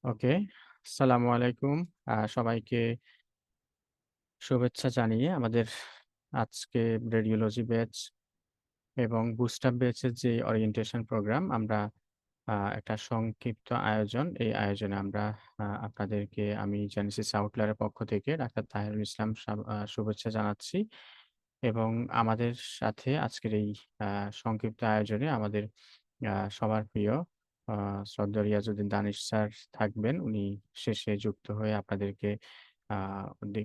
ওকে। আসসালামু আলাইকুম। সবাইকে শুভেচ্ছা জানিয়ে আমাদের আজকে রেডিওলজি ব্যাচ এবং বুস্ট আপ ব্যাচের যে ওরিয়েন্টেশন প্রোগ্রাম আমরা একটা সংক্ষিপ্ত আয়োজন। এই আয়োজনে আমরা আপনাদেরকে আমি জেনেসিস আউটলায়ারের পক্ষ থেকে ডাক্তার তাহিরুল ইসলাম শুভেচ্ছা জানাচ্ছি। এবং আমাদের সাথে আজকের এই আ সংক্ষিপ্ত আয়োজনে আমাদের সবার প্রিয় আ শ্রদ্ধেয় রিয়াজউদ্দিন দানিশ স্যার থাকবেন। উনি শেষে যুক্ত হয়ে আপনাদেরকে আ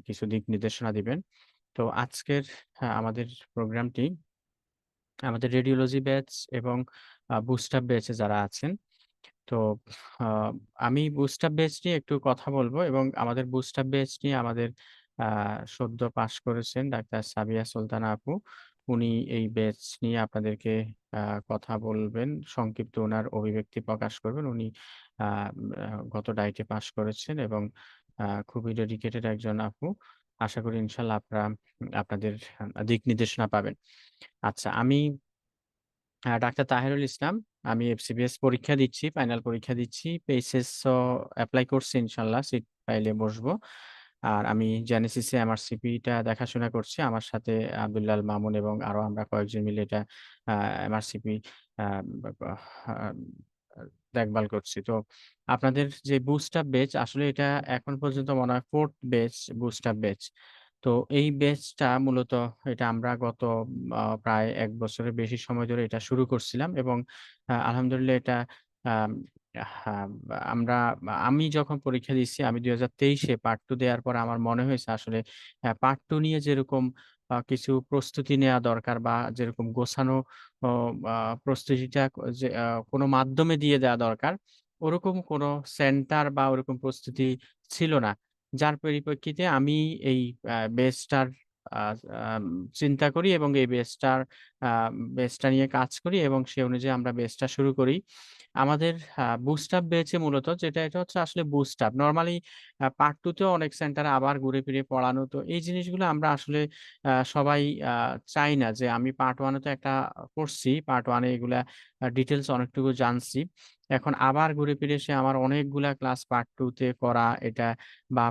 কিছু দিক নির্দেশনা দিবেন। তো আজকের আমাদের প্রোগ্রামটি আমাদের রেডিওলজি ব্যাচ এবং বুস্ট আপ ব্যাচে যারা আছেন, তো আ আমি বুস্ট আপ ব্যাচ নিয়ে একটু কথা বলব এবং আমাদের বুস্ট আপ ব্যাচ নিয়ে আমাদের আ সদ্য পাস করেছেন ডাক্তার সাবিয়া সুলতানা আপু। উনি এই ব্যাচ নিয়ে আপনাদেরকে আ কথা বলবেন। সংক্ষিপ্ত উনার অভিব্যক্তি প্রকাশ করবেন। উনি আ আ গত ডাইটে পাস করেছেন এবং খুবই ডেডিকেটেড একজন আপু। আশা করি ইনশাআল্লাহ আপনাদের দিক নির্দেশনা পাবেন। আচ্ছা, আমি ডাক্তার তাহিরুল ইসলাম। আমি এফসিবিএস পরীক্ষা দিচ্ছি, ফাইনাল পরীক্ষা দিচ্ছি। এইচএসও এপ্লাই করছি ইনশাআল্লাহ। সিট পাইলে বসবো। আর আমি জেনেসিসে এমআরসিপিটা দেখাশোনা করছি। আমার সাথে আব্দুল্লাহ মামুন এবং আরো আমরা কয়েকজন মিলে এটা আ এমআরসিপি আ বা বা আ দেখভাল করছি। তো আপনাদের যে বুস্ট আপ ব্যাচ আসলে এটা এখন পর্যন্ত মনে হয় 4th batch boost up batch. তো এই ব্যাচটা মূলত এটা আমরা গত প্রায় ১ বছরের বেশি সময় ধরে এটা শুরু করছিলাম এবং আলহামদুলিল্লাহ এটা আম হা আমরা আমি যখন পরীক্ষা দিচ্ছি আমি ২০২৩ এ পার্ট 2 দেওয়ার পর আমার মনে হয়েছে আসলে পার্ট 2 নিয়ে যেরকম কিছু প্রস্তুতি নেয়া দরকার বা যেরকম গোছানো ও আ প্রস্তুতিটা যে কোনো মাধ্যমে দিয়ে দেওয়া দরকার, ওরকম কোনো সেন্টার বা ওরকম প্রস্তুতি ছিল না। যার পরিপ্রেক্ষিতে আমি এই বেসটার আ আম চিন্তা করি এবং এই আ বেসটা নিয়ে কাজ করি এবং সে অনুযায়ী আমরা বেসটা শুরু করি। আমাদের বুস্ট আপ ব্যাচে মূলত এটা হচ্ছে আসলে বুস্ট আপ। নরমালি পার্ট 2 তেও অনেক সেন্টারে আবার ঘুরে ফিরে পড়ানো। তো এই জিনিসগুলো আমরা আসলে সবাই আ চাই না যে আমি পার্ট 1 এ তো একটা করছি। পার্ট 1 এ এগুলা ডিটেইলস অনেকটুকু জানছি। এখন আবার ঘুরে ফিরে এসে আমার অনেকগুলা ক্লাস পার্ট 2 তে করা এটা বা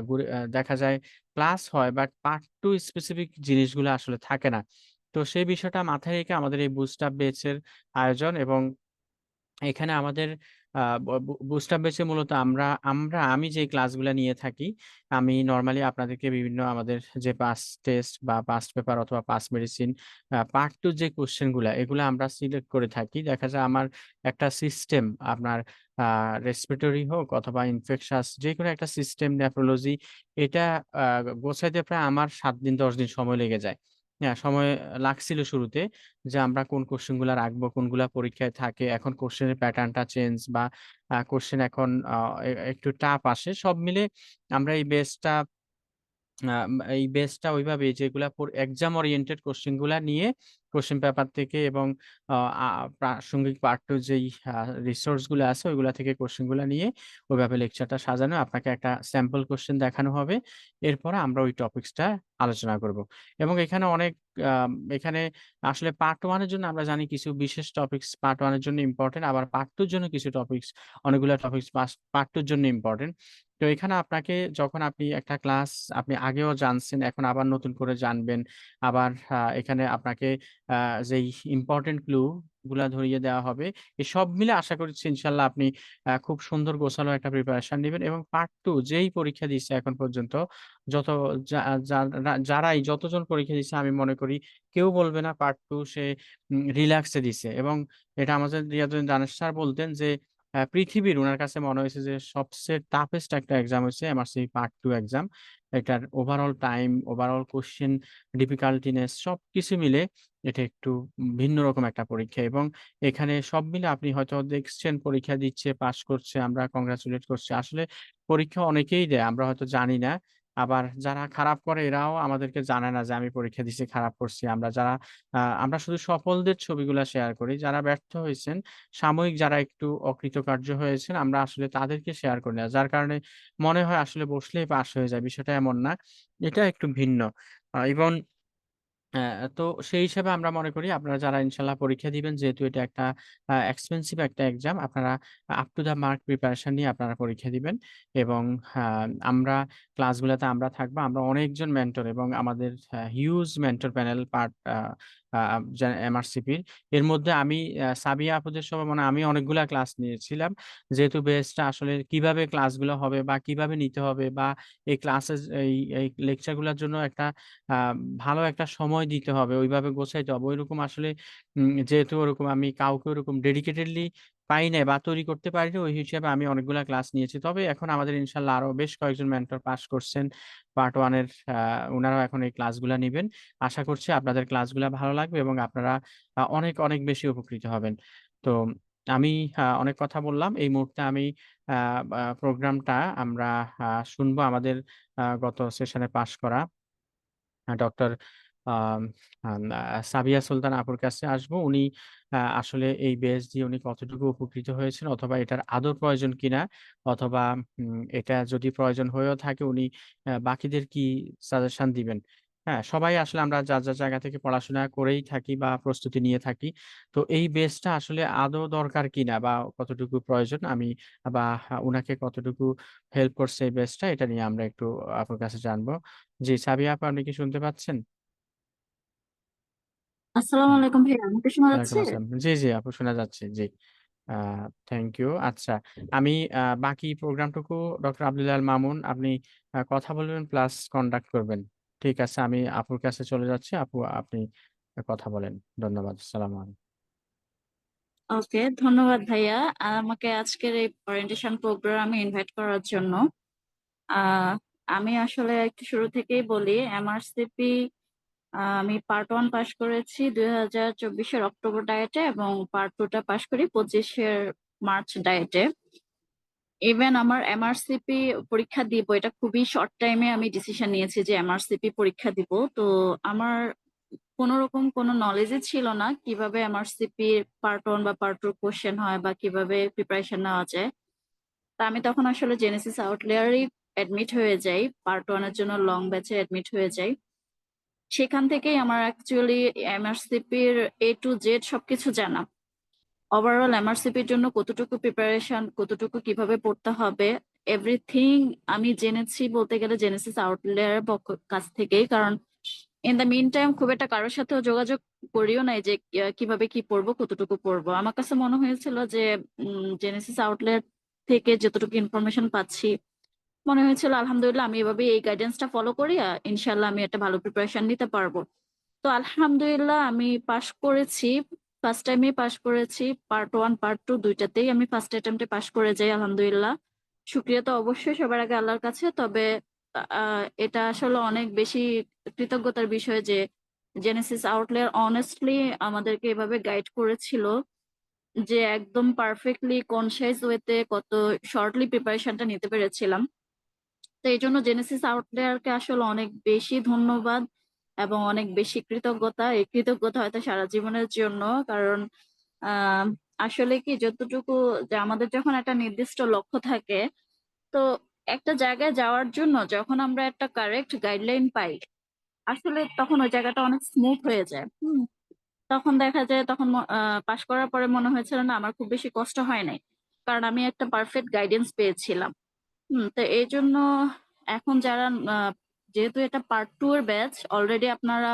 ঘুরে দেখা যায় ক্লাস হয় বাট পার্ট 2 স্পেসিফিক জিনিসগুলো আসলে থাকে না। তো সেই বিষয়টা মাথায় রেখে আমাদের এই বুস্ট আপ ব্যাচের আয়োজন এবং এখানে আমাদের আ ব বু বুস্ট আপ ব্যাচে মূলত আমি যে ক্লাসগুলা নিয়ে থাকি, আমি নরমালি আপনাদেরকে বিভিন্ন আমাদের যে পাস্ট টেস্ট বা পাস্ট পেপার অথবা পাস্ট মেডিসিন পার্ট 2 যে কোয়েশ্চেন গুলা, এগুলা আমরা সিলেক্ট করে থাকি। দেখা যায় আমার একটা সিস্টেম আপনার আ রেসপিরেটরি হোক অথবা ইনফেকশাস যেকোনো একটা সিস্টেম নেফ্রোলজি এটা আ গোছাইতে প্রায় আমার ৭ দিন ১০ দিন সময় লেগে যায়। হ্যাঁ, সময় লাগছিল শুরুতে। যে আমরা কোন কোয়েশ্চেন গুলা রাখবো, কোনগুলা পরীক্ষায় থাকে। এখন কোয়েশ্চেন এর প্যাটার্নটা চেঞ্জ বা কোয়েশ্চেন এখন একটু টাফ আসে। সব মিলে আমরা এই বেসটা ওইভাবেই যেগুলা এক্সাম ওরিয়েন্টেড কোয়েশ্চেন গুলা নিয়ে কোয়েশ্চেন পেপার থেকে এবং আ আ প্রাসঙ্গিক পাঠ্য যেই রিসোর্স গুলা আছে ওইগুলা থেকে কোয়েশ্চেন গুলা নিয়ে ওইভাবে লেকচারটা সাজানো। আপনাকে একটা স্যাম্পল কোয়েশ্চেন দেখানো হবে। এরপরে আমরা ওই টপিকসটা আলোচনা করব। এবং এখানে আসলে পার্ট 1 এর জন্য আমরা জানি কিছু বিশেষ টপিকস পার্ট 1 এর জন্য ইম্পোর্টেন্ট আবার পার্ট 2 এর জন্য কিছু টপিকস অনেকগুলা টপিকস পার্ট 2 এর জন্য ইম্পোর্টেন্ট। তো এখানে আপনাকে যখন আপনি একটা ক্লাস আপনি আগেও জানছেন, এখন আবার নতুন করে জানবেন। আবার এখানে আপনাকে আ যেই ইম্পোর্টেন্ট ক্লু গুলা ধরিয়ে দেওয়া হবে। এই সব মিলে আশা করছি ইনশাআল্লাহ আপনি খুব সুন্দর গোছালো একটা প্রিপারেশন নিবেন এবং পার্ট 2 যেই পরীক্ষা দিচ্ছে এখন পর্যন্ত যত যা যা যারাই যতজন পরীক্ষা দিচ্ছে আমি মনে করি কেউ বলবে না পার্ট 2 সে রিল্যাক্সে দিছে এবং এটা আমাদের রিয়াজুদ্দিন দানেশ স্যার বলতেন যে পৃথিবীর উনার কাছে মনে হয়েছে যে সবচেয়ে টাফেস্ট একটা এক্সাম হইছে এমআরসি পার্ট 2 এক্সাম। এটার ওভারঅল টাইম, ওভারঅল কোয়েশ্চেন ডিফিকাল্টিনেস সবকিছু মিলে এটা একটু ভিন্ন রকম একটা পরীক্ষা এবং এখানে সব মিলে আপনি হয়তো দেখছেন পরীক্ষা দিচ্ছে, পাস করছে, আমরা কংগ্রাচুলেট করছি। আসলে পরীক্ষা অনেকেই দেয়, আমরা হয়তো জানি না। আবার যারা খারাপ করে এরাও আমাদেরকে জানায় না যে আমি পরীক্ষা দিছি, খারাপ করছি। আমরা শুধু সফলদের ছবিগুলা শেয়ার করি। যারা ব্যর্থ হয়েছেন সাময়িক যারা একটু অকৃতকার্য হয়েছেন, আমরা আসলে তাদেরকে শেয়ার করি না। যার কারণে মনে হয় আসলে বসলেই পাস হয়ে যায়। বিষয়টা এমন না। এটা একটু ভিন্ন। এবং তো সেই হিসাবে আমরা মনে করি আপনারা যারা ইনশাআল্লাহ পরীক্ষা দিবেন, যেহেতু এটা একটা এক্সপেনসিভ একটা এক্সাম, আপনারা up to the mark preparation নিয়ে আপনারা পরীক্ষা দিবেন এবং আ আমরা ক্লাসগুলাতে আমরা থাকবো। আমরা অনেকজন মেন্টর এবং আমাদের হিউজ মেন্টর প্যানেল পার্ট আ আ যা এমআরসিপির। এর মধ্যে আমি সাবিয়া আপুদের সময় মানে আমি অনেকগুলা ক্লাস নিয়েছিলাম। যেহেতু বেসটা আসলে কিভাবে ক্লাসগুলো হবে বা কিভাবে নিতে হবে বা এই ক্লাসেস এই লেকচারগুলার জন্য একটা আ ভালো একটা সময় দিতে হবে, ওইভাবে গোছাইতে হবে। ঐরকম আসলে যেহেতু ওরকম আমি কাউকে ওরকম ডেডিকেটেডলি পাই নাই বা তৈরি করতে পারিনি, ওই হিসেবে আমি অনেকগুলা ক্লাস নিয়েছি। তবে এখন আমাদের ইনশাআল্লাহ আরো বেশ কয়েকজন মেন্টর পাস করছেন। পার্ট 1 এর উনারাও এখন এই ক্লাসগুলা নিবেন। আশা করছি আপনাদের ক্লাসগুলা ভালো লাগবে এবং আপনারা অনেক, অনেক বেশি উপকৃত হবেন। তো আমি অনেক কথা বললাম। এই মুহূর্তে আমি আ বা প্রোগ্রামটা আমরা শুনবো আমাদের গত সেশনে পাস করা ডক্টর আম আম আ সাবিয়া সুলতান আপুর কাছে আসবো। উনি আসলে এই বেস দিয়ে উনি কতটুকু উপকৃত হয়েছেন অথবা এটার আদৌ প্রয়োজন কিনা? অথবা এটা যদি প্রয়োজন হয়েও থাকে উনি বাকিদের কি সাজেশন দিবেন? হ্যাঁ? সবাই আসলে আমরা যার, যার জায়গা থেকে পড়াশোনা করেই থাকি বা প্রস্তুতি নিয়ে থাকি। তো এই বেসটা আসলে আদৌ দরকার কিনা বা কতটুকু প্রয়োজন আমি বা উনাকে কতটুকু হেল্প করছে এই বেসটা, এটা নিয়ে আমরা একটু আপুর কাছে জানবো। জি, সাবিয়া আপা আপনি কি শুনতে পাচ্ছেন? আসসালামু হুম, আলাইকুম ভাইয়া, আমাকে শোনা ওয়ালাইকুম যাচ্ছে? আসসালাম। জি, জি আপু শোনা যাচ্ছে। জি। আ থ্যাংক ইউ। আচ্ছা, আমি বাকি প্রোগ্রামটুকু ডক্টর আব্দুল আল মামুন আপনি কথা বলবেন প্লাস কন্ডাক্ট করবেন। ঠিক আছে, আমি আপুর কাছে চলে যাচ্ছি। আপু আপনি কথা বলেন। ধন্যবাদ। আসসালামু আলাইকুম। ওকে, ধন্যবাদ ভাইয়া আমাকে আজকের এই ওরিয়েন্টেশন প্রোগ্রামে ইনভাইট করার জন্য। আহ, আমি আসলে একটু শুরু থেকেই বলি, এমআরসিপি আমি পার্ট 1 পাশ করেছি 2024-এর অক্টোবর ডায়েটে এবং পার্ট 2 টা পাশ করি 25-এর মার্চ ডায়েটে। ইভেন আমার এমআরসিপি পরীক্ষা দিব, এটা খুবই শর্ট টাইমে আমি ডিসিশন নিয়েছি যে এমআরসিপি পরীক্ষা দিব। তো আমার কোনোরকম কোনো নলেজই ছিল না কিভাবে এমআরসিপি পার্ট 1 বা পার্ট 2 কোশ্চেন হয় বা কিভাবে প্রিপারেশন নেওয়া যায়। তা আমি তখন আসলে জেনেসিস আউটলেয়ারই অ্যাডমিট হয়ে যাই, পার্ট 1 এর জন্য লং ব্যাচে অ্যাডমিট হয়ে যাই। সেখান থেকেই আমার অ্যাকচুয়ালি এমআরসিপির এ টু জেড সবকিছু জানা। ওভারঅল এমআরসিপির জন্য কতটুকু প্রিপারেশন, কতটুকু কিভাবে পড়তে হবে, এভরিথিং আমি জেনেছি বলতে গেলে জেনেসিস আউটলেয়ারের কাছ থেকেই। কারণ ইন দ্য মিন টাইম খুব একটা কারোর সাথেও যোগাযোগ করিও নাই যে কিভাবে কি পড়বো, কতটুকু পড়বো। আমার কাছে মনে হয়েছিল যে জেনেসিস আউটলেট থেকে যতটুকু ইনফরমেশন পাচ্ছি, মনে হয়েছিল আলহামদুলিল্লাহ আমি এভাবে এই গাইডেন্সটা ফলো করি ইনশাল্লাহ আমি একটা ভালো প্রিপারেশন নিতে পারবো। তো আলহামদুলিল্লাহ আমি পাশ করেছি, ফার্স্ট টাইমে পাশ করেছি। পার্ট 1 পার্ট 2 দুইটাতেই আমি ফার্স্ট অ্যাটেম্পটে পাশ করে যাই আলহামদুলিল্লাহ। শুক্রিয়া তো অবশ্যই সবার আগে আল্লাহর কাছে। তবে এটা আসলে অনেক বেশি কৃতজ্ঞতার বিষয় যে জেনেসিস আউটলেয়ার অনেস্টলি আমাদেরকে এভাবে গাইড করেছিল যে একদম পারফেক্টলি কনসাইজ ওয়েতে কত শর্টলি প্রিপারেশনটা নিতে পেরেছিলাম। তো এই জন্য জেনেসিস আউটলেয়ারকে আসলে অনেক বেশি ধন্যবাদ এবং অনেক বেশি কৃতজ্ঞতা। এই কৃতজ্ঞতা হয়তো সারা জীবনের জন্য। কারণ আহ আসলে কি যতটুকু যে আমাদের যখন একটা নির্দিষ্ট লক্ষ্য থাকে, তো একটা জায়গায় যাওয়ার জন্য যখন আমরা একটা কারেক্ট গাইডলাইন পাই, আসলে তখন ওই জায়গাটা অনেক স্মুথ হয়ে যায়। তখন দেখা যায় তখন পাশ করার পরে মনে হয়েছিল না আমার খুব বেশি কষ্ট হয় নাই, কারণ আমি একটা পারফেক্ট গাইডেন্স পেয়েছিলাম। তো এই জন্য এখন যারা যেহেতু এটা পার্ট 2 এর ব্যাচ, অলরেডি আপনারা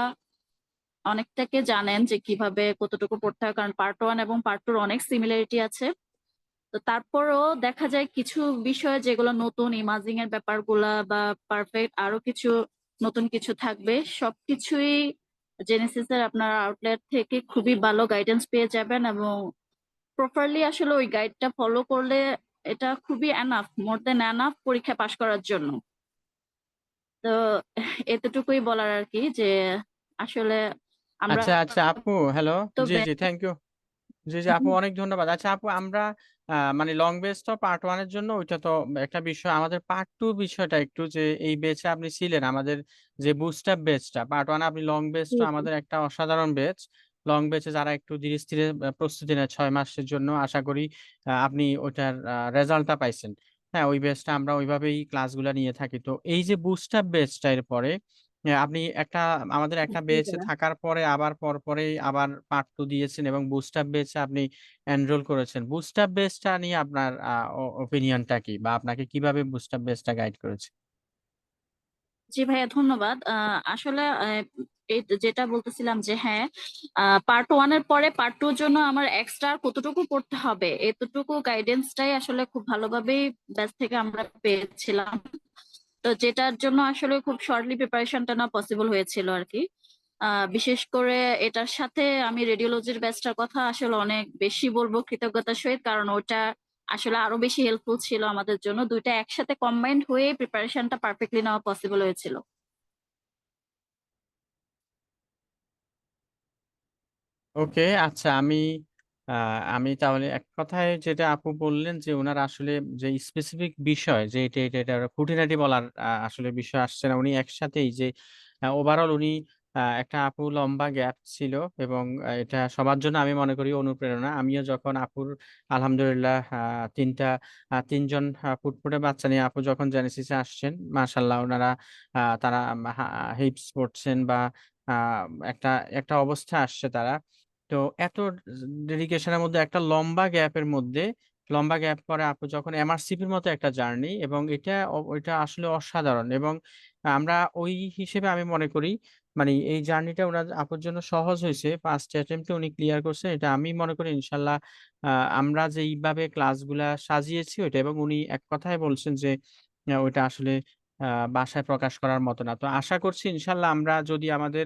অনেকটাকে জানেন যে কিভাবে কতটুকু পড়তে হয়, কারণ পার্ট 1 এবং পার্ট 2 অনেক সিমিলারিটি আছে। তো তারপরও দেখা যায় কিছু বিষয় যেগুলো নতুন ইমাজিং এর ব্যাপারগুলা বা পারফেক্ট আরো কিছু নতুন কিছু থাকবে, সবকিছুই জেনেসিস এর আপনার আউটলেট থেকে খুবই ভালো গাইডেন্স পেয়ে যাবেন এবং প্রপারলি আসলে ওই গাইডটা ফলো করলে এটা খুবই এনাফ, মোর দেন এনাফ পরীক্ষা পাশ করার জন্য। তো এতটুকুই বলার আর কি যে আসলে আমরা আচ্ছা, আচ্ছা আপু হ্যালো। তো জি, জি থ্যাংক ইউ। জি, জি আপু অনেক ধন্যবাদ। আচ্ছা আপু আমরা মানে লং বেস তো পার্ট 1 এর জন্য ওইটা তো একটা বিষয়। আমাদের পার্ট 2 বিষয়টা একটু যে এই বেচে আপনি ছিলেন আমাদের যে বুস্ট আপ বেচটা পার্ট 1 এ আপনি লং বেচ জি, তো জি। আমাদের একটা অসাধারণ বেচ। লং বেচে যারা একটু ধীরে স্থিরে প্রস্তুতি নেয় ৬ মাসের জন্য আশা করি আপনি ওইটার রেজাল্টটা পাইছেন। হ্যাঁ, ওই বেচটা আমরা ওইভাবেই ক্লাসগুলা নিয়ে থাকি। তো এই যে বুস্ট আপ বেচটা এর পরে আপনি আমাদের একটা জি বেচে ভাইয়া। থাকার পরে আবার পরপরেই আবার পার্ট 2 দিয়েছেন এবং বুস্ট আপ বেচে আপনি এনরোল করেছেন। বুস্ট আপ বেচটা নিয়ে আপনার ওপিনিয়নটা কি? বা আপনাকে কিভাবে বুস্ট আপ বেচটা গাইড করেছে? জি ভাইয়া, ধন্যবাদ। আসলে এই যেটা বলতেছিলাম যে হ্যাঁ, পার্ট 1 এর পরে পার্ট 2 এর জন্য আমার এক্সট্রা কতটুকু পড়তে হবে এতটুকু গাইডেন্সটাই আসলে খুব ভালোভাবেই ব্যাচ থেকে আমরা পেয়েছিলাম। তো যেটার জন্য আসলে খুব শর্টলি প্রিপারেশনটা নেওয়া পসিবল হয়েছিল আর কি। বিশেষ করে এটার সাথে আমি রেডিওলজির ব্যাচটার কথা আসলে অনেক বেশি বলবো কৃতজ্ঞতার সহিত, কারণ ওটা আসলে আরো বেশি হেল্পফুল ছিল আমাদের জন্য। দুইটা একসাথে কম্বাইন্ড হয়ে প্রিপারেশনটা পারফেক্টলি নেওয়া পসিবল হয়েছিল। ওকে, আচ্ছা আ আমি তাহলে এক কথায় যেটা আপু বললেন যে উনার আসলে যে স্পেসিফিক বিষয় যে এটা খুঁটিনাটি বলার আসলে বিষয় আসছে না। উনি একসাথেই যে ওভারঅল উনি একটা আপু লম্বা গ্যাপ ছিল এবং এটা সবার জন্য আমি মনে করি অনুপ্রেরণা। আমিও যখন আপুর আলহামদুলিল্লাহ ৩ টা ৩ জন ফুটফুটে বাচ্চা নিয়ে আপু যখন জেনেসিসে আসছেন, মাশাআল্লাহ উনারা তারা হিপস পড়ছেন বা আ একটা একটা অবস্থায় আসছে তারা। তো এত ডেডিকেশন এর মধ্যে একটা লম্বা গ্যাপের মধ্যে, লম্বা গ্যাপ পরে আপু যখন এমআরসিপির মতো একটা জার্নি এবং ওইটা আসলে অসাধারণ এবং আমরা ওই হিসেবে আমি মনে করি মানে এই জার্নিটা আপুর জন্য সহজ হইছে। ফার্স্ট অ্যাটেম্পট এ উনি ক্লিয়ার করছেন। এটা আমি মনে করি ইনশাআল্লাহ আমরা যেইভাবে ক্লাসগুলা সাজিয়েছি ওইটা এবং উনি এক কথায় বলছেন যে ওইটা আসলে আ ভাষায় প্রকাশ করার মতো না। তো আশা করছি ইনশাআল্লাহ আমরা যদি আমাদের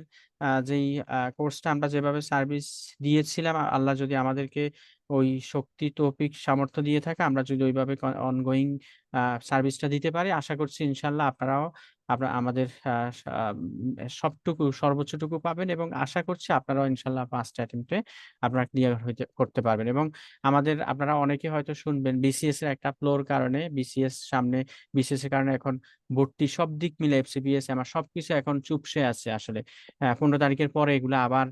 যেই কোর্সটা আমরা যেভাবে সার্ভিস দিয়েছিলাম, আল্লাহ যদি আমাদেরকে ওই শক্তি, তৌফিক, সামর্থ্য দিয়ে থাকে, আমরা যদি ওইভাবে অনগোইং আ সার্ভিসটা দিতে পারি, আশা করছি ইনশাআল্লাহ আপনারাও আমাদের সবটুকু সর্বোচ্চটুকু পাবেন এবং আশা করছি আপনারাও ইনশাআল্লাহ ফার্স্ট অ্যাটেম্পট এ আপনারা ক্লিয়ার করতে পারবেন এবং আপনারা অনেকে হয়তো শুনবেন বিসিএস এর একটা ফ্লোর কারণে বিসিএস এর কারণে এখন ভর্তি সব দিক মিলে এফসিপিএস আমার সবকিছু এখন চুপসে আছে আসলে। ১৫ তারিখের পরে এগুলা আবার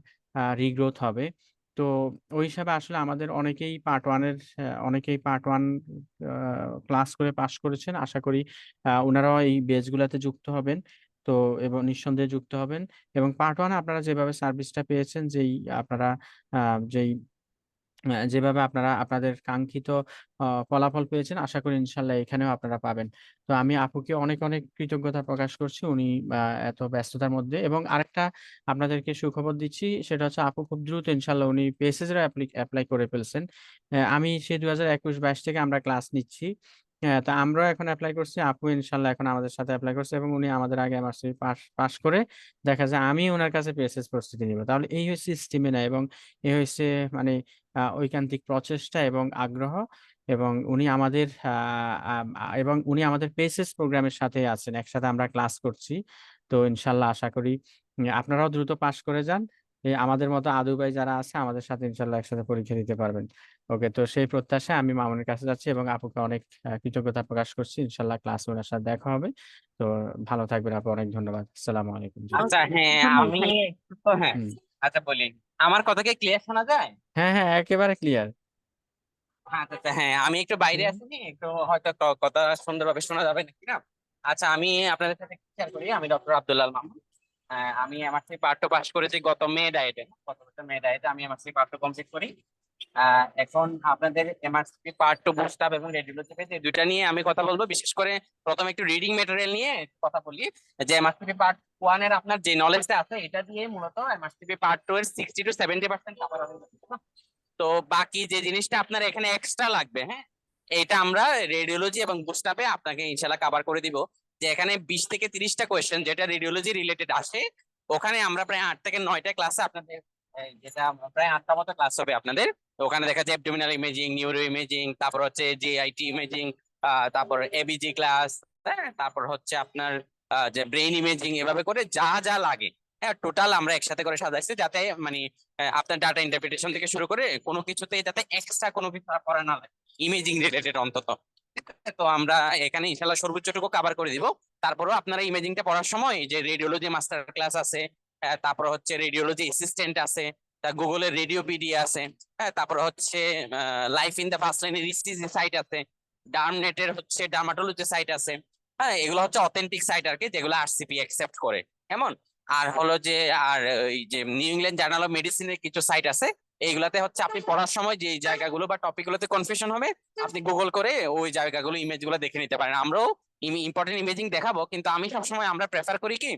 রিগ্রোথ হবে। তো ওই হিসাবে আসলে আমাদের অনেকেই পার্ট 1 আ ক্লাস করে পাস করেছেন। আশা করি উনারাও এই ব্যাচ গুলাতে যুক্ত হবেন। তো এবং নিঃসন্দেহে যুক্ত হবেন এবং পার্ট 1 এ আপনারা যেভাবে সার্ভিসটা পেয়েছেন, আপনারা আ যেই যেভাবে আপনারা আপনাদের কাঙ্ক্ষিত ফলাফল পেয়েছেন, আশা করি ইনশাআল্লাহ এখানেও আপনারা পাবেন। তো আমি আপুকে অনেক কৃতজ্ঞতা প্রকাশ করছি। উনি আ এত ব্যস্ততার মধ্যে এবং আরেকটা আপনাদেরকে সুখবর দিচ্ছি সেটা হচ্ছে আপু খুব দ্রুত ইনশাআল্লাহ উনি পেসেজ এরও এপ্লাই করে ফেলছেন। আমি সেই ২০২১-২২ থেকে আমরা ক্লাস নিচ্ছি। তো আমরাও এখন এপ্লাই করছি। আপু ইনশাআল্লাহ এখন আমাদের সাথে এপ্লাই করছে এবং উনি আমাদের আগে এমআরসি পাস করে দেখা যায় আমি উনার কাছে পেসেজ প্রস্তুতি নিব। তাহলে এই হচ্ছে স্টিমিনা এবং এই হচ্ছে মানে ঐকান্তিক প্রচেষ্টা এবং আগ্রহ এবং উনি আমাদের এবং উনি আমাদের পেসেস প্রোগ্রামের সাথে আছেন। একসাথে আমরা ক্লাস করছি। তো ইনশাআল্লাহ আশা করি আপনারাও দ্রুত পাস করে যান। আমাদের মতো আদু ভাই যারা আছে আমাদের সাথে ইনশাআল্লাহ একসাথে পরীক্ষা দিতে পারবেন। ওকে, তো সেই প্রত্যাশায় আমি মামুনের কাছে যাচ্ছি এবং আপুকে অনেক কৃতজ্ঞতা প্রকাশ করছি। ইনশাআল্লাহ ক্লাসে উনার সাথে দেখা হবে। তো ভালো থাকবেন আপু। অনেক ধন্যবাদ। আসসালামু আলাইকুম। জি। আচ্ছা, ওকে, হ্যাঁ ধন্যবাদ আমি ভাই। একটু তো হ্যাঁ, হুম। আচ্ছা বলি, আমার কথা কি ক্লিয়ার শোনা যায়? হ্যাঁ, একেবারে ক্লিয়ার। আচ্ছা আচ্ছা, হ্যাঁ আমি একটু বাইরে হুম। আছি, একটু হয়তো কথা সুন্দরভাবে শোনা যাবে নাকি না। আচ্ছা, আমি আপনাদের সাথে শেয়ার করি, আমি ডক্টর আব্দুল্লাহ আল মামুন। আমি এমআরসি পার্ট টু পাস করেছি গত বছর মে ডায়েটে আমি এমআরসি পার্ট টু কমপ্লিট করি। এখন আপনাদের MRC part two boost up এবং রেডিওলজি এই দুইটা নিয়ে আমি কথা বলবো। বিশেষ করে প্রথমে একটু রিডিং ম্যাটেরিয়াল নিয়ে কথা বলি, যে এমআরসি পার্ট 1 এর আপনার যে নলেজটা আছে এটা দিয়ে মূলত এমআরসি পার্ট 2 এর 60-70% কভার হবে। তো বাকি যে জিনিসটা আপনার এখানে এক্সট্রা লাগবে, হ্যাঁ, এটা আমরা রেডিওলজি এবং বুস্টআপে আপনাকে ইনশাআল্লাহ কভার করে দিব। যে এখানে 20 থেকে 30টা কোয়েশ্চেন যেটা রেডিওলজি রিলেটেড আসে, ওখানে আমরা প্রায় 8 থেকে 9টা ক্লাসে আপনাদের যেটা প্রায় 8টা মতো ক্লাস হবে আপনাদের। তো ওখানে দেখা যায় অ্যাবডোমিনাল ইমেজিং, নিউরো ইমেজিং, তারপর হচ্ছে জেআইটি ইমেজিং, তারপর এবিজি ক্লাস, হ্যাঁ, তারপর হচ্ছে আপনার যে ব্রেইন ইমেজিং, এভাবে করে যা যা লাগে, হ্যাঁ, টোটাল আমরা একসাথে করে সাজাইছি যাতে মানে আপনার ডাটা ইন্টারপ্রিটেশন থেকে শুরু করে কোনো কিছুতে যাতে এক্সট্রা কোনো কিছু করা না লাগে, ইমেজিং রিলেটেড অন্তত। তো আমরা এখানে ইনশাল্লাহ সর্বোচ্চটুকু কভার করে দিব। তারপরেও আপনারা ইমেজিংটা পড়ার সময় যে রেডিওলজি মাস্টার ক্লাস আছে, তারপর হচ্ছে রেডিওলজি অ্যাসিস্ট্যান্ট আছে, গুগলের রেডিওপিডিয়া আছে, হ্যাঁ, তারপর হচ্ছে লাইফ ইন দ্য ফার্স্ট লাইনের ইসিজি সাইট আছে, ডার্মনেটের হচ্ছে ডার্মাটোলজি সাইট আছে। হ্যাঁ, এগুলো হচ্ছে অথেন্টিক সাইট আর কি, যেগুলো আরসিপি অ্যাকসেপ্ট করে। কেমন? আর হলো যে আর ওই যে নিউ ইংল্যান্ড জার্নাল অফ মেডিসিনের কিছু সাইট আছে, এইগুলাতে হচ্ছে আপনি পড়ার সময় যে জায়গাগুলো বা টপিক গুলোতে কনফিউশন হবে আপনি গুগল করে ওই জায়গাগুলো ইমেজ গুলো দেখে নিতে পারেন। আমরাও ইম্পর্টেন্ট ইমেজিং দেখাবো, কিন্তু আমি সবসময় আমরা প্রেফার করি কি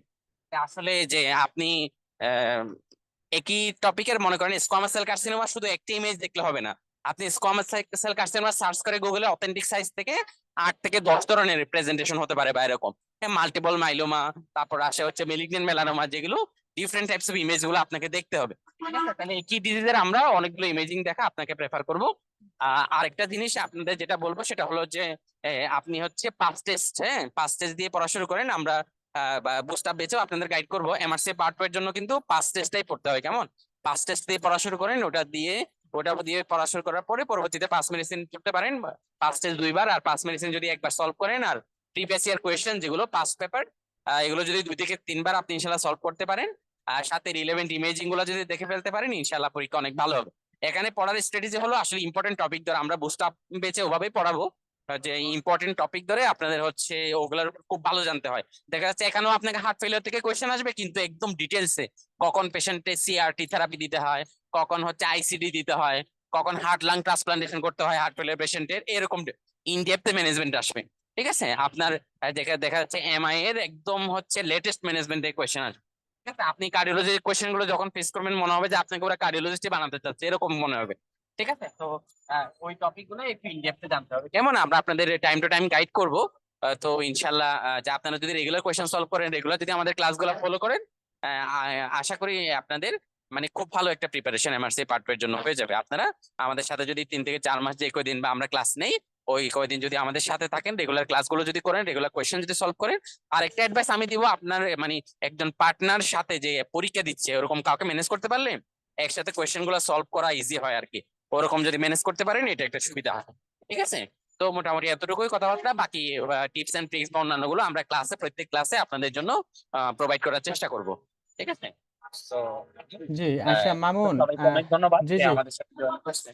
আসলে যে আপনি আহ, একই টপিকের মনে করেন স্কোয়ামাস সেল কার্সিনোমা শুধু একটি ইমেজ দেখলে হবে না। আপনি স্কোয়ামাস সেল কার্সিনোমা সার্চ করে গুগলে অথেন্টিক সাইজ থেকে 8 থেকে 10 ধরনের প্রেজেন্টেশন হতে পারে বা এরকম মাল্টিপল মাইলোমা, তারপর আসে হচ্ছে মেলিগনেন্ট মেলানোমা, যেগুলো ডিফারেন্ট টাইপস অফ ইমেজ গুলো আপনাকে দেখতে হবে। তাহলে একই ডিজিজের আমরা অনেকগুলো ইমেজিং দেখা আপনাকে প্রেফার করব। আরেকটা জিনিস আপনাদের যেটা বলবো সেটা হলো যে আপনি হচ্ছে পাস টেস্ট, হ্যাঁ পাস টেস্ট দিয়ে পড়া শুরু করেন। আমরা বুস্ট আপ বেচেও আপনাদের গাইড করবো। এমআরসি পার্ট 2 এর জন্য কিন্তু পাস টেস্টটাই পড়তে হয়, কেমন? পাস টেস্ট দিয়ে পড়া শুরু করেন, ওটা দিয়ে পড়া শুরু করার পরে পরবর্তীতে পাস মেডিসিন করতে পারেন। পাস টেস্ট 2 বার আর পাস মেডিসিন যদি একবার সলভ করেন, আর প্রিভিয়াস ইয়ার কোয়েশ্চেন যেগুলো পাস পেপার এগুলো যদি 2 থেকে 3 বার আপনি ইনশাল্লাহ সলভ করতে পারেন, আর সাথে রিলেভেন্ট ইমেজিং গুলো যদি দেখে ফেলতে পারেন, ইনশাল্লাহ পরীক্ষা অনেক ভালো হবে। এখানে পড়ার স্ট্র্যাটেজি হলো আসলে ইম্পর্টেন্ট টপিক ধরে আমরা বুস্ট আপ বেচে ওভাবেই পড়াবো, যে ইম্পর্টেন্ট টপিক ধরে আপনাদের হচ্ছে ওগুলোর উপর খুব ভালো জানতে হয়। দেখা যাচ্ছে এখানেও আপনাকে হার্ট ফেলিওর থেকে কোয়েশ্চেন আসবে, কিন্তু একদম ডিটেলসে কখন পেশেন্টে সিআরটি থেরাপি দিতে হয়, কখন হচ্ছে আইসিডি দিতে হয়, কখন হার্ট লাং ট্রান্সপ্লান্টেশন করতে হয় হার্ট ফেলিওর পেশেন্টের, এরকম ইন ডেপথ ম্যানেজমেন্ট আসবে। ঠিক আছে, আপনার দেখা যাচ্ছে এমআই এর একদম হচ্ছে লেটেস্ট ম্যানেজমেন্টের কোয়েশ্চেন আসবে। ঠিক আছে, আপনি কার্ডিওলজির কোয়েশ্চেন গুলো যখন ফেস করবেন মনে হবে যে আপনাকে ওরা কার্ডিওলজিস্টই বানাতে চাচ্ছে, এরকম মনে হবে। ঠিক আছে, তো ওই টপিক গুলো একটু ইনডেপথে জানতে হবে, কেমন? আমরা আপনাদের টাইম টু টাইম গাইড করব। তো ইনশাল্লাহ যে আপনারা যদি রেগুলার কোয়েশ্চেন সলভ করেন, রেগুলার যদি আমাদের ক্লাসগুলো ফলো করেন, আশা করি আপনাদের মানে খুব ভালো একটা প্রিপারেশন এমআরসি পার্ট 2 এর জন্য হয়ে যাবে। আপনারা আমাদের সাথে যদি 3 থেকে 4 মাস যে কয়দিন বা আমরা ক্লাস নেই, ওই কয়দিন যদি আমাদের সাথে থাকেন, রেগুলার ক্লাসগুলো যদি করেন, রেগুলার কোয়েশ্চেন যদি সলভ করেন, আর একটা অ্যাডভাইস আমি দিব, আপনার মানে একজন পার্টনার সাথে যে পরীক্ষা দিচ্ছে ওরকম কাউকে ম্যানেজ করতে পারলে একসাথে কোয়েশ্চেন গুলো সলভ করা ইজি হয় আর কি। ওরকম যদি ম্যানেজ করতে পারেন এটা একটা সুবিধা হয়। ঠিক আছে, তো মোটামুটি এতটুকুই কথাবার্তা। বাকি টিপস এন্ড ট্রিক্স বা অন্যান্য গুলো আমরা প্রত্যেক ক্লাসে আপনাদের জন্য প্রোভাইড করার চেষ্টা করব। ঠিক আছে, তো জি আচ্ছা মামুন, সবাইকে অনেক ধন্যবাদ জি যে জি আমাদের সাথে জয়েন করছেন।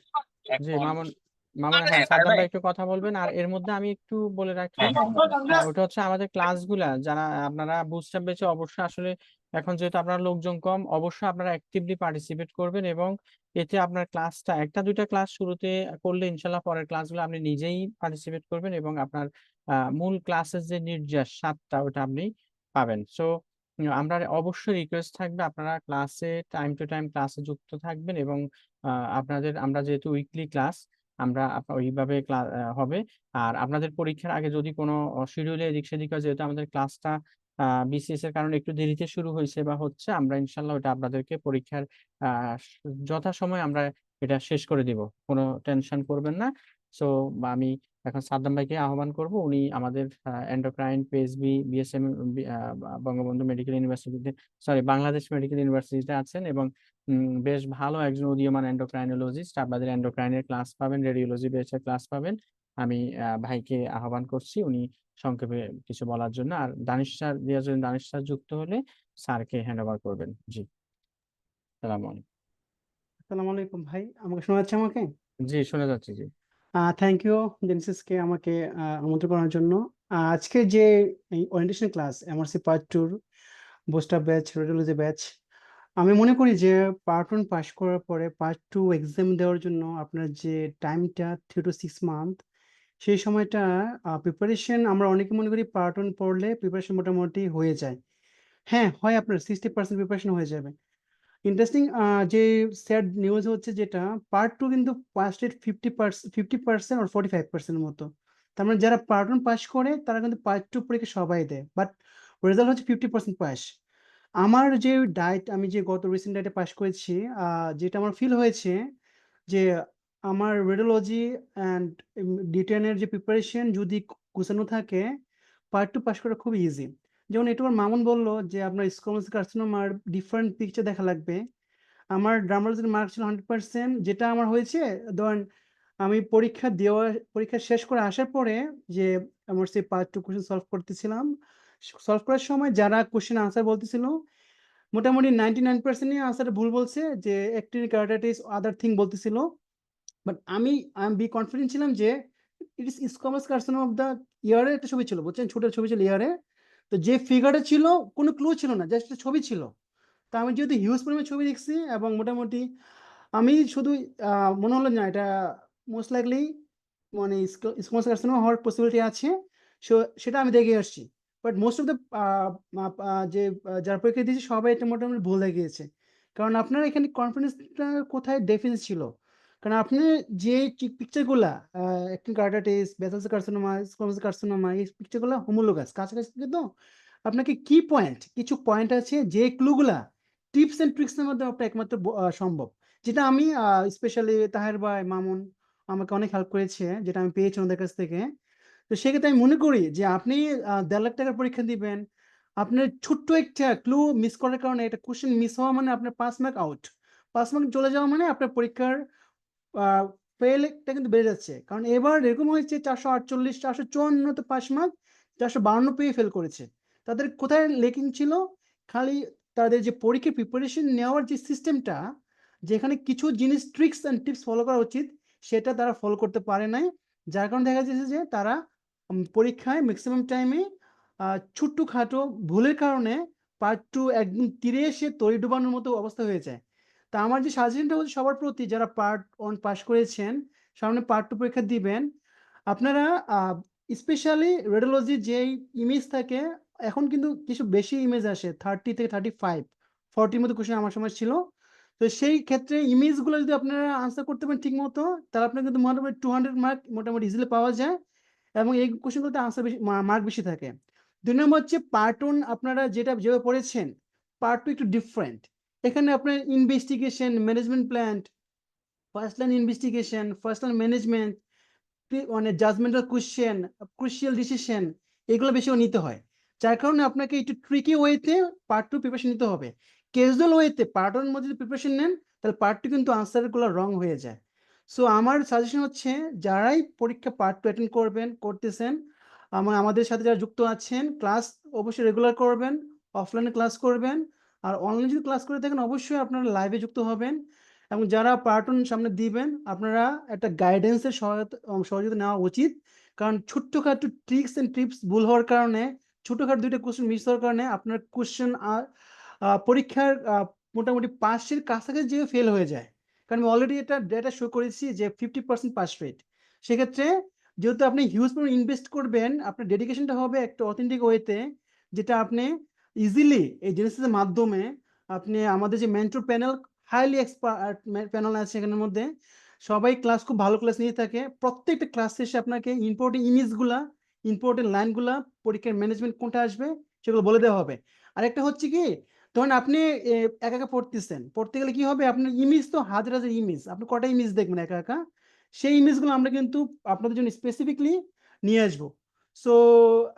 জি এখন মামুন, মামুন এখন হ্যাঁ সাদ্দাম ভাই, ভাই একটু কথা বলবেন, আর এর মধ্যে আমি একটু বলে রাখি ওটা হচ্ছে আমাদের ক্লাসগুলা যারা আপনারা বুস্টার ব্যাচে অবশ্যই আসলে এখন যেহেতু আপনার লোকজন কম, অবশ্যই আপনারা অ্যাক্টিভলি পার্টিসিপেট করবেন, এবং এতে আপনার ক্লাসটা একটা দুইটা ক্লাস শুরুতে করলে ইনশাল্লাহ পরের ক্লাসগুলো আপনি নিজেই পার্টিসিপেট করবেন, এবং আপনার মূল ক্লাসের যে নির্যাস স্বাদটা ওটা আপনি পাবেন। সো আমরা অবশ্যই রিকোয়েস্ট থাকবে আপনারা ক্লাসে টাইম টু টাইম ক্লাসে যুক্ত থাকবেন, এবং আপনাদের আমরা যেহেতু উইকলি ক্লাস আমরা ওইভাবে হবে। আর আপনাদের পরীক্ষার আগে যদি কোনো শিডিউলে এদিক সেদিক হয়, যেহেতু আমাদের ক্লাসটা বিসিএস এর কারণে একটু দেরিতে শুরু হয়েছে বা হচ্ছে, আমরা ইনশাল্লাহ ওটা আপনাদেরকে পরীক্ষার যথাসময়ে আমরা এটা শেষ করে দিব, কোনো টেনশন করবেন না। সো আমি এখন সাদ্দাম ভাইকে আহ্বান করব, উনি আমাদের endocrine PHB BSM Bangabandhu medical ইউনিভার্সিটিতে, সরি বাংলাদেশ মেডিকেল ইউনিভার্সিটিতে আছেন, এবং বেশ ভালো একজন উদীয়মান এন্ডোক্রাইনোলজিস্ট। আপনাদের এন্ডোক্রাইনের ক্লাস পাবেন, রেডিওলজি বেসের ক্লাস পাবেন। আমি ভাইকে আহ্বান করছি উনি সংক্ষেপে কিছু বলার জন্য, আর দানিশ স্যার দানিশ স্যার যুক্ত হলে স্যারকে হ্যান্ড ওভার করবেন। জি, সালাম আলাইকুম। আসসালামু আলাইকুম ভাই, আমাকে শোনা যাচ্ছে আমাকে? জি শোনা যাচ্ছে। জি থ্যাংক ইউ জেনেসিসকে আমাকে আমন্ত্রণ করার জন্য। আজকে যে এই orientation class MRC part 2 booster batch, radiology batch, আমি মনে করি যে পার্ট 1 পাস করার পরে পার্ট 2 এক্সাম দেওয়ার জন্য আপনার যে টাইমটা 3 to 6 মান্থ, সেই সময়টা প্রিপারেশন আমরা অনেকে মনে করি পার্ট 1 পড়লে প্রিপারেশন মোটামুটি হয়ে যায়। হ্যাঁ, হয় আপনার 60% প্রিপারেশন হয়ে যাবে। ইন্টারেস্টিং যে স্যাড নিউজ হচ্ছে যেটা পার্ট 2 কিন্তু পাস রেট 50% or 45% এর মতো। তার মানে যারা পার্ট 1 পাস করে তারা কিন্তু পার্ট 2 পরীক্ষা সবাই দেয়। বাট রেজাল্ট হচ্ছে 50% পাস। আমার যে আমি যে গত রিসেন্ট ডায়েটে পাস করেছি, যেটা আমার ফিল হয়েছে যে আমার রেডিওলজি অ্যান্ড ডিটেনের যে প্রিপারেশন যদি গোছানো থাকে, পার্ট 2 পাস করা খুবই ইজি। যেমন একটু আমার মামুন বলল যে আপনার স্কোয়ামাস কার্সিনোমার ডিফারেন্ট পিকচার দেখা লাগবে। আমার ডার্মাটোলজির মার্ক ছিল 100%, যেটা আমার হয়েছে ধরেন আমি পরীক্ষা শেষ করে আসার পরে যে আমার সেই পার্ট 2 কোয়েশ্চেন সলভ করতেছিলাম। সলভ করার সময় যারা কোয়েশ্চেন আনসার বলতেছিল মোটামুটি 99% ই আনসারটা ভুল বলছে, যে অ্যাক্টিনিক কেরাটাইটিস আদার থিং বলতেছিল। বাট আমি বি কনফিডেন্ট ছিলাম যে it is squamous carcinoma of the ইয়ারে একটা ছবি ছিল, বুঝছেন? ছোট ছবি ছিল ইয়ারে। তো যে ফিগারটা ছিল কোনো ক্লু ছিল না, জাস্ট ছবি ছিল। তো আমি যেহেতু হিউজ পরিমাণে ছবি দেখছি এবং মোটামুটি আমি শুধু মনে হলো না এটা মোস্ট লাইকলি মানে স্কোয়াস কার্সিনোমা হওয়ার পসিবিলিটি আছে, সো সেটা আমি দেখে আসছি। বাট মোস্ট অফ দ্য যে যারা পরীক্ষা দিয়েছে সবাই এটা মোটামুটি ভুল দেখিয়েছে। কারণ আপনার এখানে কনফিডেন্সটা কোথায় ডেফিনেন্স ছিল, কারণ আপনি যে পিকচারগুলা actinic keratosis, basal carcinoma, squamous carcinoma, এই পিকচারগুলো হোমোলোগাস কাছাকাছি, কিন্তু আপনাকে কি পয়েন্ট, কিছু পয়েন্ট আছে যে ক্লুগুলা টিপস এন্ড ট্রিক্সের মধ্যে আপনার একমাত্র সম্ভব, যেটা আমি স্পেশালি তাহের ভাই, মামুন আমাকে অনেক হেল্প করেছে, যেটা আমি পেয়েছি ওদের কাছ থেকে। তো সেক্ষেত্রে আমি মনে করি যে আপনি 1.5 লাখ টাকার পরীক্ষা দিবেন, আপনার ছোট্ট একটা ক্লু মিস করার কারণে একটা কোশ্চেন মিস হওয়া মানে আপনার 5 মার্ক আউট। 5 মার্ক চলে যাওয়া মানে আপনার পরীক্ষার ফেলটা কিন্তু বেড়ে যাচ্ছে। কারণ এবার এরকম হয়েছে 448, 454 তো 5 মার্ক, 452 পেয়ে ফেল করেছে। তাদের কোথায় লেকিং ছিল? খালি তাদের যে পরীক্ষার প্রিপারেশন নেওয়ার যে সিস্টেমটা, যেখানে কিছু জিনিস ট্রিক্স অ্যান্ড টিপস ফলো করা উচিত, সেটা তারা ফলো করতে পারে নাই। যার কারণে দেখা যাচ্ছে যে তারা পরীক্ষায় ম্যাক্সিমাম টাইমে ছোট্টখাটো ভুলের কারণে পার্ট 2 একদম তীরে এসে তরি ডুবানোর মতো অবস্থা হয়ে যায়। তা আমার যে সাজেশনটা হচ্ছে সবার প্রতি, যারা পার্ট 1 পাস করেছেন, সামনে পার্ট 2 পরীক্ষা দিবেন, আপনারা স্পেশালি রেডিওলজি যেই ইমেজ থাকে, এখন কিন্তু কিছু বেশি ইমেজ আসে, 30 থেকে 35, 40 মতো কোশ্চেন আমার সময় ছিল। তো সেই ক্ষেত্রে ইমেজগুলো যদি আপনারা আনসার করতে পারেন ঠিক মতো, তাহলে আপনার কিন্তু মোটামুটি 200 মার্ক মোটামুটি ইজিলি পাওয়া যায়, এবং এই কোশ্চেনগুলোতে আনসার বেশি, মার্ক বেশি থাকে। 2 নম্বর হচ্ছে পার্ট 1 আপনারা যেটা যেভাবে পড়েছেন, পার্ট 2 একটু ডিফারেন্ট। এখানে আপনার investigation, management plan, first line investigation, first line management, মানে জাজমেন্টাল কোশ্চেন, ক্রুশিয়াল ডিসিশন, এগুলো বেশি নিতে হয়। যার কারণে আপনাকে একটু ট্রিকি ওয়েতে পার্ট 2 প্রিপারেশন নিতে হবে। ক্যাজুয়াল ওয়েতে পার্ট 1 মধ্যে যদি প্রিপারেশন নেন, তাহলে পার্ট 2 কিন্তু আনসারগুলো রং হয়ে যায়। সো আমার সাজেশন হচ্ছে, যারাই পরীক্ষা পার্ট 2 অ্যাটেন্ড করতেছেন, আমাদের সাথে যারা যুক্ত আছেন, ক্লাস অবশ্যই রেগুলার করবেন, অফলাইনে ক্লাস করবেন, আর অনলাইনে যদি ক্লাস করে থাকেন অবশ্যই আপনারা লাইভে যুক্ত হবেন। এবং যারা পার্ট 1 সামনে দিবেন, আপনারা একটা গাইডেন্সের সহযোগিতা নেওয়া উচিত। কারণ ছোট্টখাটো ট্রিক্স এন্ড টিপস ভুল হওয়ার কারণে, ছোটখাটো 2টা কোশ্চেন মিস হওয়ার কারণে আপনার কোশ্চেন পরীক্ষার মোটামুটি পাশের কাছাকাছি যেয়ে ফেল হয়ে যায়। কারণ আমি অলরেডি এটা ডেটা শো করেছি যে 50% পাস রেট। সেক্ষেত্রে যেহেতু আপনি হিউজ পরিমাণ ইনভেস্ট করবেন, আপনার ডেডিকেশনটা হবে একটা অথেন্টিক ওয়েতে, যেটা আপনি ইজিলি এই জেনেসিসের মাধ্যমে, আপনি আমাদের যে mentor panel, highly expert panel আছে এখানের মধ্যে, সবাই ক্লাস খুব ভালো ক্লাস নিয়ে থাকে। প্রত্যেকটা ক্লাস শেষে আপনাকে ইম্পর্টেন্ট ইমেজগুলা, ইম্পর্টেন্ট লাইনগুলা, পরীক্ষার ম্যানেজমেন্ট কোনটা আসবে সেগুলো বলে দেওয়া হবে। আর একটা হচ্ছে কি, ধরুন আপনি একা একা পড়তেছেন, পড়তে গেলে কি হবে, আপনার ইমেজ তো হাজার হাজার ইমেজ, আপনি কটা ইমেজ দেখবেন একা একা? সেই ইমেজগুলো আমরা কিন্তু আপনাদের জন্য স্পেসিফিকলি নিয়ে আসবো। সো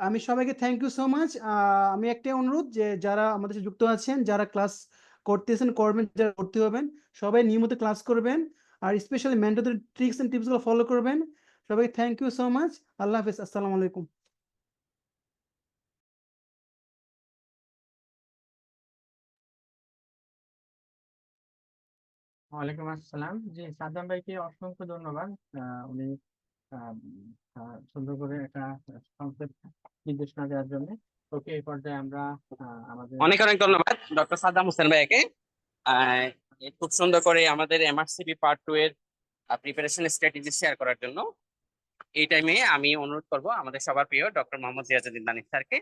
আমি সবাইকে থ্যাংক ইউ সো মাচ। আমি একটাই অনুরোধ, যে যারা আমাদের সাথে যুক্ত আছেন, যারা ক্লাস করতেছেন, করবেন, যারা ভর্তি হবেন, সবাই নিয়মিত ক্লাস করবেন, আর স্পেশালি মেন্টরদের ট্রিক্স এন্ড টিপসগুলো ফলো করবেন। সবাইকে থ্যাংক ইউ সো মাচ। আল্লাহ হাফেজ। আসসালামু আলাইকুম। ওয়ালাইকুম আসসালাম। জি, সাদ্দাম ভাইকে অসংখ্য ধন্যবাদ। উনি সুন্দর করে একটা সংক্ষেপ নির্দেশনা দেওয়ার জন্য। ওকে, এই পর্যায়ে আমরা আমাদের অনেক অনেক ধন্যবাদ ডক্টর সাদ্দাম হোসেন ভাইকে খুব সুন্দর করে আমাদের এমআরসিপি পার্ট 2 এর প্রিপারেশন স্ট্র্যাটেজি শেয়ার করার জন্য। এই টাইমে আমি অনুরোধ করব আমাদের সবার প্রিয় ডক্টর মোহাম্মদ জিয়াজউদ্দিন দানিশ স্যারকে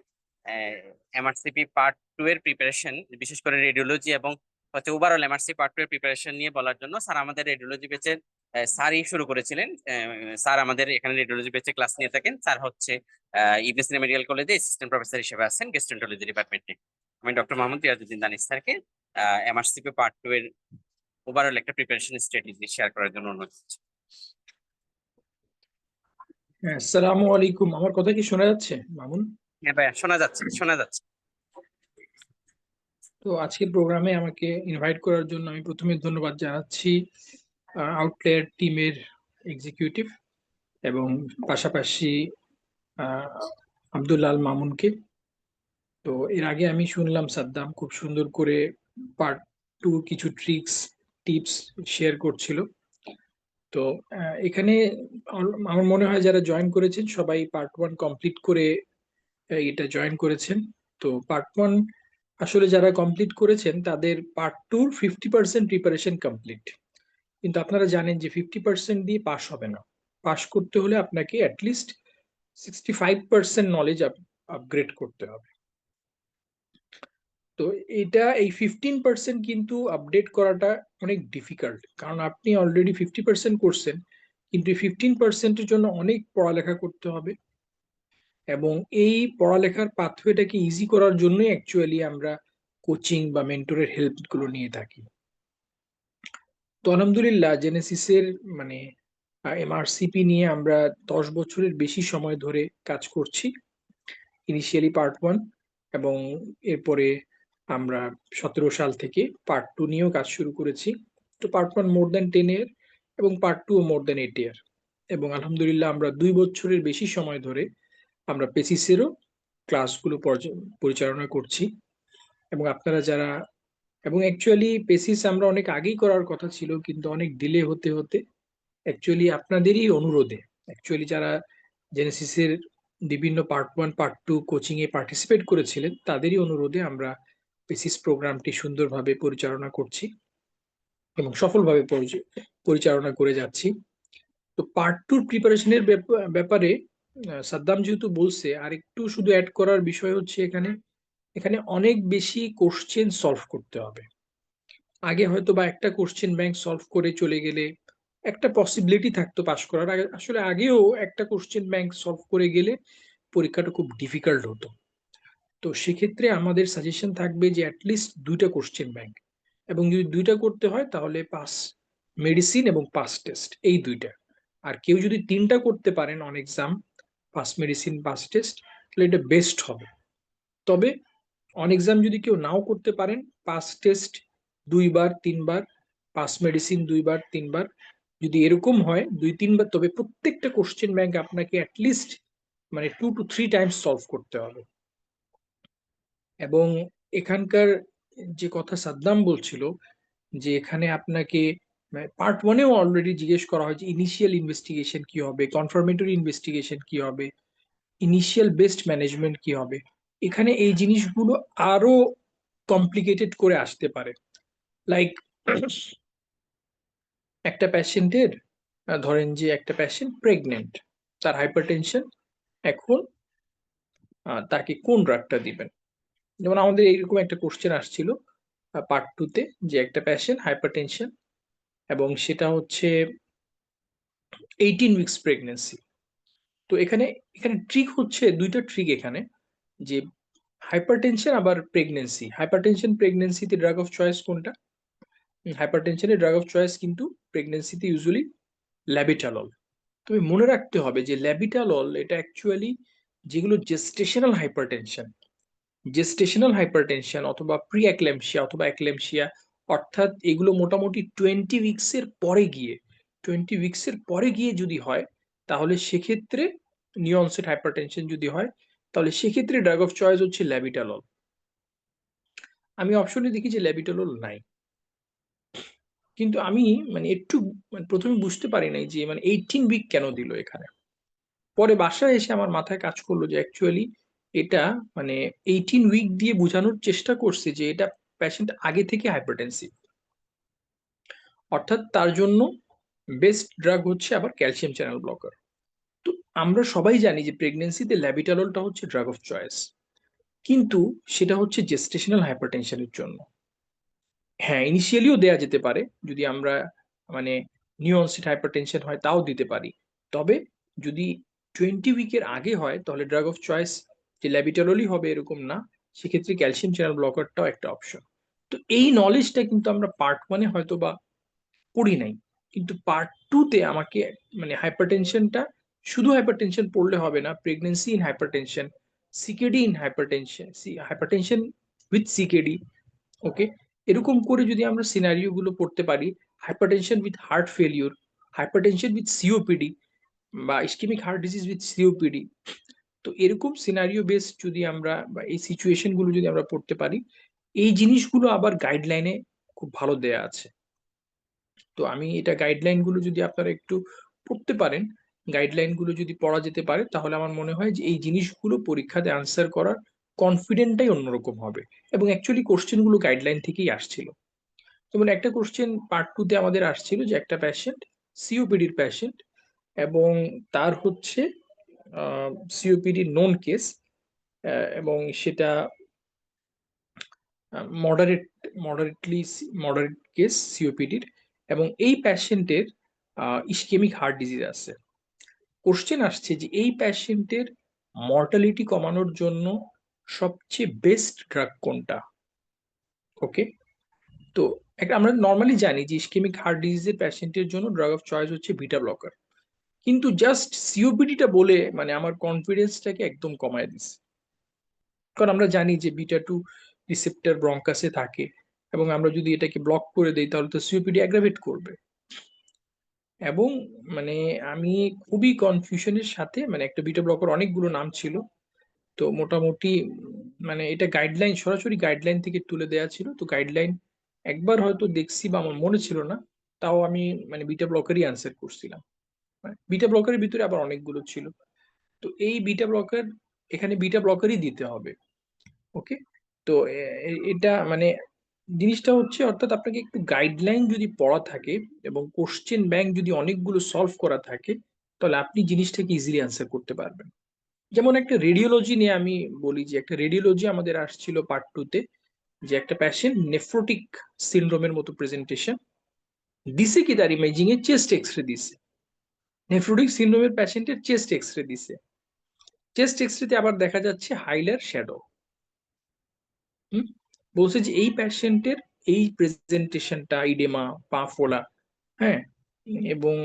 এমআরসিপি পার্ট 2 এর প্রিপারেশন, বিশেষ করে রেডিওলজি এবং হচ্ছে ওভারঅল এমআরসি পার্ট 2 এর প্রিপারেশন নিয়ে বলার জন্য। স্যার আমাদের রেডিওলজি ব্যাচের স্যারই শুরু করেছিলেন। স্যার আমাদের এখানে রেডিওলজি ব্যাচে ক্লাস নিয়ে থাকেন। স্যার হচ্ছে ইবিসি মেডিকেল কলেজে অ্যাসিস্ট্যান্ট প্রফেসর হিসেবে আছেন গ্যাস্ট্রোন্টারোলজি ডিপার্টমেন্টে। আমি ডক্টর মোহাম্মদ জিয়াজউদ্দিন দানিশ স্যারকে এমআরসিপি পার্ট 2 এর ওভারঅল একটা প্রিপারেশন স্ট্র্যাটেজি শেয়ার করার জন্য অনুরোধ করছি। আসসালামু আলাইকুম। আমার কথা কি শোনা যাচ্ছে মামুন? হ্যাঁ ভাইয়া, শোনা যাচ্ছে, শোনা যাচ্ছে। তো আজকের প্রোগ্রামে আমাকে ইনভাইট করার জন্য আমি প্রথমে ধন্যবাদ জানাচ্ছি আউটপ্লেয়ার টিমের এক্সিকিউটিভ এবং পাশাপাশি আব্দুল আল মামুনকে। তো এর আগে আমি শুনলাম সাদ্দাম খুব সুন্দর করে পার্ট 2 কিছু ট্রিক্স টিপস শেয়ার করছিল। তো এখানে আমার মনে হয় যারা জয়েন করেছেন সবাই পার্ট 1 কমপ্লিট করে এটা জয়েন করেছেন। তো পার্ট 1 আসলে যারা কমপ্লিট করেছেন তাদের পার্ট 2 50% প্রিপারেশন কমপ্লিট, কিন্তু আপনারা জানেন যে 50% দিয়ে পাস হবে না। পাস করতে হলে আপনাকে অ্যাটলিস্ট 65% নলেজ আপগ্রেড করতে হবে। তো এই 15% কিন্তু আপডেট করাটা অনেক ডিফিকাল্ট, কারণ আপনি অলরেডি 50% করছেন, কিন্তু এই 15%-এর জন্য অনেক পড়ালেখা করতে হবে। এবং এই পড়ালেখার পাথওয়েটাকে ইজি করার জন্যই অ্যাকচুয়ালি আমরা কোচিং বা মেন্টরের হেল্প গুলো নিয়ে থাকি। তো আলহামদুলিল্লাহ জেনেসিসের মানে এমআরসিপি নিয়ে আমরা 10 বছরের বেশি সময় ধরে কাজ করছি। ইনিশিয়ালি পার্ট 1, এবং এরপরে আমরা 17 সাল থেকে পার্ট 2 নিয়েও কাজ শুরু করেছি। তো পার্ট 1 মোর দ্যান 10 ইয়ার এবং পার্ট 2 মোর দ্যান 8 ইয়ার, এবং আলহামদুলিল্লাহ আমরা 2 বছরের বেশি সময় ধরে আমরা পেসিসেরও ক্লাসগুলো পরিচালনা করছি। এবং আপনারা যারা, এবং অ্যাকচুয়ালি পেসিস আমরা অনেক আগেই করার কথা ছিল, কিন্তু অনেক ডিলে হতে হতে অ্যাকচুয়ালি আপনাদেরই অনুরোধে, অ্যাকচুয়ালি যারা জেনেসিসের বিভিন্ন পার্ট 1 পার্ট 2 কোচিং এ পার্টিসিপেট করেছিলেন তাদেরই অনুরোধে আমরা পেসিস প্রোগ্রামটি সুন্দরভাবে পরিচালনা করছি এবং সফলভাবে পরিচালনা করে যাচ্ছি। তো পার্ট 2 প্রিপারেশনের ব্যাপারে সাদ্দাম যেহেতু বলছে, আর একটু শুধু অ্যাড করার বিষয় হচ্ছে এখানে অনেক বেশি কোশ্চেন সলভ করতে হবে। আগে হয়তো বা একটা কোশ্চেন ব্যাংক সলভ করে চলে গেলে একটা পসিবিলিটি থাকতো পাশ করার। আসলে আগেও একটা কোশ্চেন ব্যাংক সলভ করে গেলে পরীক্ষাটা খুব ডিফিকাল্ট হতো। তো সেক্ষেত্রে আমাদের সাজেশন থাকবে যে অ্যাটলিস্ট 2টা কোশ্চেন ব্যাংক, এবং যদি 2টা করতে হয় তাহলে পাস মেডিসিন এবং পাস টেস্ট, এই 2টা। আর কেউ যদি 3টা করতে পারেন on exam, pass medicine pass test, তাহলে এটা বেস্ট হবে। তবে অন এক্সাম যদি কেউ নাও করতে পারেন, পাস টেস্ট 2বার 3বার, পাস মেডিসিন 2বার 3বার, যদি এরকম হয় 2-3বার, তবে প্রত্যেকটা কোশ্চেন ব্যাংক আপনাকে অ্যাটলিস্ট মানে 2 to 3 টাইমস সলভ করতে হবে। এবং এখানকার যে কথা সাদ্দাম বলছিল, যে এখানে আপনাকে পার্ট 1-এও অলরেডি জিজ্ঞেস করা হয় যে ইনিশিয়াল ইনভেস্টিগেশন কি হবে, কনফার্মেটরি ইনভেস্টিগেশন কি হবে, ইনিশিয়াল বেস্ট ম্যানেজমেন্ট কি হবে। এখানে এই জিনিসগুলো আরো কমপ্লিকেটেড করে আসতে পারে। লাইক একটা প্যাশেন্টের, ধরেন যে একটা প্যাশেন্ট প্রেগনেন্ট, তার হাইপারটেনশন, এখন তাকে কোন ড্রাগটা দিবেন। যেমন আমাদের এইরকম একটা কোশ্চেন আসছিল পার্ট 2-তে, যে একটা প্যাশেন্ট হাইপারটেনশন এবং সেটা হচ্ছে 18 উইকস প্রেগনেন্সি। তো এখানে এখানে ট্রিক হচ্ছে 2টা ট্রিক এখানে, যে হাইপারটেনশন আবার প্রেগনেন্সি। হাইপারটেনশন প্রেগনেন্সিতে ড্রাগ অফ চয়েস কোনটা? হাইপারটেনশনের ড্রাগ অফ চয়েস কিন্তু প্রেগনেন্সিতে ইউজুয়ালি ল্যাবিটালল। তুমি মনে রাখতে হবে যে ল্যাবিটালল এটা অ্যাকচুয়ালি যেগুলো জেস্টেশনাল হাইপারটেনশন অথবা প্রি অ্যাক্লেমশিয়া অথবা অ্যাক্লেমশিয়া, অর্থাৎ এগুলো মোটামুটি 20 উইকসের পরে গিয়ে যদি হয়, তাহলে সেক্ষেত্রে নিউ অনসেট হাইপারটেনশন যদি হয়, তাহলে সেক্ষেত্রে ড্রাগ অফ চয়েস হচ্ছে ল্যাবিটালল। আমি অপশনে দেখি যে ল্যাবিটালল নাই, কিন্তু আমি মানে একটু প্রথমে বুঝতে পারি নাই যে মানে 18 উইক কেন দিল এখানে। পরে বাসায় এসে আমার মাথায় কাজ করলো যে অ্যাকচুয়ালি এটা মানে 18 উইক দিয়ে বোঝানোর চেষ্টা করছে যে এটা পেশেন্ট আগে থেকে হাইপারটেনসিভ, অর্থাৎ তার জন্য বেস্ট ড্রাগ হচ্ছে আবার ক্যালসিয়াম চ্যানেল ব্লকার। তো আমরা সবাই জানি যে প্রেগনেন্সিতে ল্যাবিটাললটা হচ্ছে ড্রাগ অফ চয়েস, কিন্তু সেটা হচ্ছে জেস্টেশনাল হাইপারটেনশনের জন্য। হ্যাঁ, ইনিশিয়ালিও দেয়া যেতে পারে, যদি আমরা মানে নিউ অনসেট হাইপারটেনশন হয় তাও দিতে পারি। তবে যদি 20 উইকের আগে হয় তাহলে ড্রাগ অফ চয়েস যে ল্যাবিটাললই হবে এরকম না, সেক্ষেত্রে ক্যালসিয়াম চ্যানেল ব্লকারটাও একটা অপশন। তো এই নলেজটা কিন্তু আমরা পার্ট 1-এ হয়তো বা পড়ি নাই, কিন্তু পার্ট 2-তে আমাকে মানে হাইপারটেনশনটা, শুধু হাইপারটেনশন পড়লে হবে না, pregnancy in hypertension, CKD in hypertension, hypertension with CKD, okay, এরকম করে যদি আমরা সিনারিও গুলো পড়তে পারি, hypertension with heart failure, hypertension with COPD বা ischaemic heart disease with COPD, তো এরকম সিনারিও বেস যদি আমরা বা এই সিচুয়েশন গুলো যদি আমরা পড়তে পারি, এই জিনিসগুলো আবার গাইডলাইনে খুব ভালো দেয়া আছে। তো আমি এটা গাইডলাইন গুলো যদি আপনারা একটু পড়তে পারেন, গাইডলাইন গুলো যদি পড়া যেতে পারে, তাহলে আমার মনে হয় যে এই জিনিসগুলো পরীক্ষাতে আনসার করার কনফিডেন্টটাই অন্যরকম হবে। এবং অ্যাকচুয়ালি কোশ্চেনগুলো গাইডলাইন থেকেই আসছিল। যেমন একটা কোশ্চেন পার্ট 2 তে আমাদের আসছিল যে একটা পেশেন্ট, সিওপিডির পেশেন্ট, এবং তার হচ্ছে সিওপিডি নোন কেস, এবং সেটা মডারেট কেস সিওপিডির, এবং এই প্যাশেন্টের ইসকেমিক হার্ট ডিজিজ আছে। কোশ্চেন আসছে যে এই প্যাশেন্টের মর্টালিটি কমানোর জন্য সবচেয়ে বেস্ট ড্রাগ কোনটা। ওকে, তো আমরা নর্মালি জানি যে ইসকেমিক হার্ট ডিজিজের প্যাশেন্টের জন্য ড্রাগ অফ চয়েস হচ্ছে বিটা ব্লকার, কিন্তু জাস্ট সিওপিডিটা বলে মানে আমার কনফিডেন্সটাকে একদম কমায় দিচ্ছে। কারণ আমরা জানি যে বিটা 2 রিসেপ্টর ব্রঙ্কাসে থাকে, এবং আমরা যদি এটাকে ব্লক করে দেই তাহলে তো সিওপিডি অ্যাগ্রাভেট করবে। এবং মানে আমি খুবই কনফিউশনের সাথে, মানে একটা বিটা ব্লকার অনেকগুলো নাম ছিল, তো মোটামুটি মানে এটা গাইডলাইন, সরাসরি গাইডলাইন থেকে তুলে দেওয়া ছিল, তো গাইডলাইন একবার হয়তো দেখছি বা আমার মনে ছিল না, তাও আমি মানে বিটা ব্লকারই অ্যান্সার করছিলাম। বিটা ব্লকারের ভিতরে আবার অনেকগুলো ছিল, তো এই বিটা ব্লকার, এখানে বিটা ব্লকারই দিতে হবে। ওকে, তো এটা মানে জিনিসটা হচ্ছে, অর্থাৎ আপনাকে একটু গাইডলাইন যদি পড়া থাকে এবং কোশ্চেন ব্যাংক যদি অনেকগুলো সলভ করা থাকে, তাহলে আপনি জিনিসটাকে ইজিলি অ্যান্সার করতে পারবেন। যেমন একটা রেডিওলজি নিয়ে আমি বলি, যে একটা রেডিওলজি আমাদের আসছিল পার্ট 2 তে, যে একটা প্যাশেন্ট নেফ্রোটিক সিনড্রোমের মতো প্রেজেন্টেশন দিছে, কি তার ইমেজিং এ চেস্ট এক্সরে দিছে, নেফ্রোটিক সিনড্রোমের প্যাশেন্টের চেস্ট এক্সরে দিছে, চেস্ট এক্সরেতে আবার দেখা যাচ্ছে হাইলার শ্যাডো। বলছে যে এই প্যাশেন্টের এই প্রেজেন্টেশনটা, ইডেমা, পা ফোলা, হ্যাঁ, এবং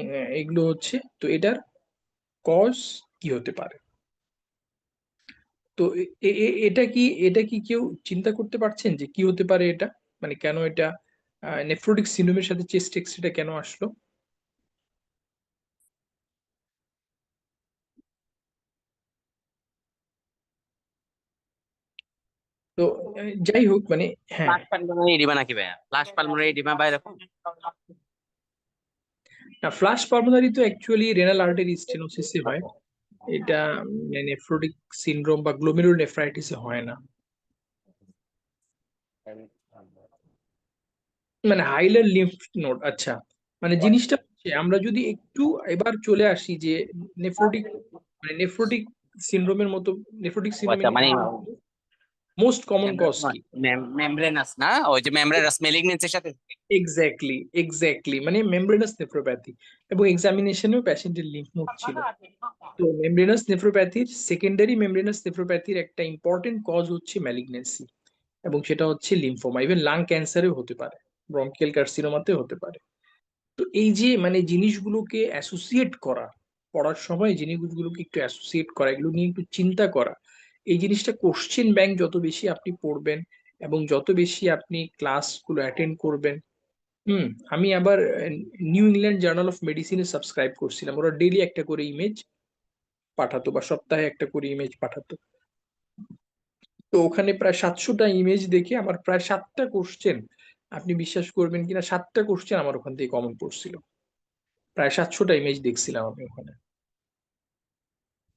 এগুলো হচ্ছে, তো এটার কজ কি হতে পারে। তো এটা কি কেউ চিন্তা করতে পারছেন যে কি হতে পারে এটা, মানে কেন এটা নেফ্রোটিক সিন্ড্রোমের সাথে চেস্ট এক্সরেটা কেন আসলো? তো যাই হোক, মানে হ্যাঁ, ফ্লাশ পালমোনারি এডিমা নাকি ভাইয়া? ফ্লাশ পালমোনারি এডিমা বা এরকম? না, ফ্লাশ পালমোনারি তো অ্যাকচুয়ালি রেনাল আর্টারি স্টেনোসিসে হয়, এটা নেফ্রোটিক সিনড্রোম বা গ্লোমেরুলোনেফ্রাইটিসে হয় না। মানে হাইলার লিম্ফ নোড, আচ্ছা, মানে জিনিসটা হচ্ছে, আমরা যদি একটু এবার চলে আসি যে নেফ্রোটিক, মানে নেফ্রোটিক সিনড্রোমের মতো, নেফ্রোটিক ও আচ্ছা, মানে সিনড্রোমের মোস্ট কমন কজ কি? মেমব্রেনাস না, ওই যে মেমব্রেনাস মেলিগনেন্সির সাথে। এক্স্যাক্টলি মানে মেমব্রেনাস নেফ্রোপ্যাথি, এবং এক্সামিনেশনেও প্যাশেন্টের লিম্ফ নোড ছিল। তো মেমব্রেনাস নেফ্রোপ্যাথির, সেকেন্ডারি মেমব্রেনাস নেফ্রোপ্যাথির একটা ইম্পর্টেন্ট কজ হচ্ছে ম্যালিগনেন্সি, এবং সেটা হচ্ছে লিম্ফোমা, ইভেন লাং ক্যান্সারেও হতে পারে, ব্রঙ্কিয়াল কার্সিনোমাতেও হতে পারে। তো এই যে মানে জিনিসগুলোকে অ্যাসোসিয়েট করা, পড়ার সময় জিনিসগুলোকে একটু অ্যাসোসিয়েট করা, এগুলো নিয়ে একটু চিন্তা করা, এই জিনিসটা কোশ্চেন ব্যাংক যত বেশি আপনি পড়বেন এবং যত বেশি আপনি ক্লাসগুলো অ্যাটেন্ড করবেন। আমি আবার নিউ ইংল্যান্ড জার্নাল অফ মেডিসিনে সাবস্ক্রাইব করছিলাম, ওরা ডেইলি একটা করে ইমেজ পাঠাতো বা সপ্তাহে একটা করে ইমেজ পাঠাতো। তো ওখানে প্রায় 700টা ইমেজ দেখে আমার প্রায় 7টা কোশ্চেন, আপনি বিশ্বাস করবেন কিনা, 7টা কোশ্চেন আমার ওখান থেকে কমন পড়ছিল। প্রায় 700টা ইমেজ দেখছিলাম আমি ওখানে।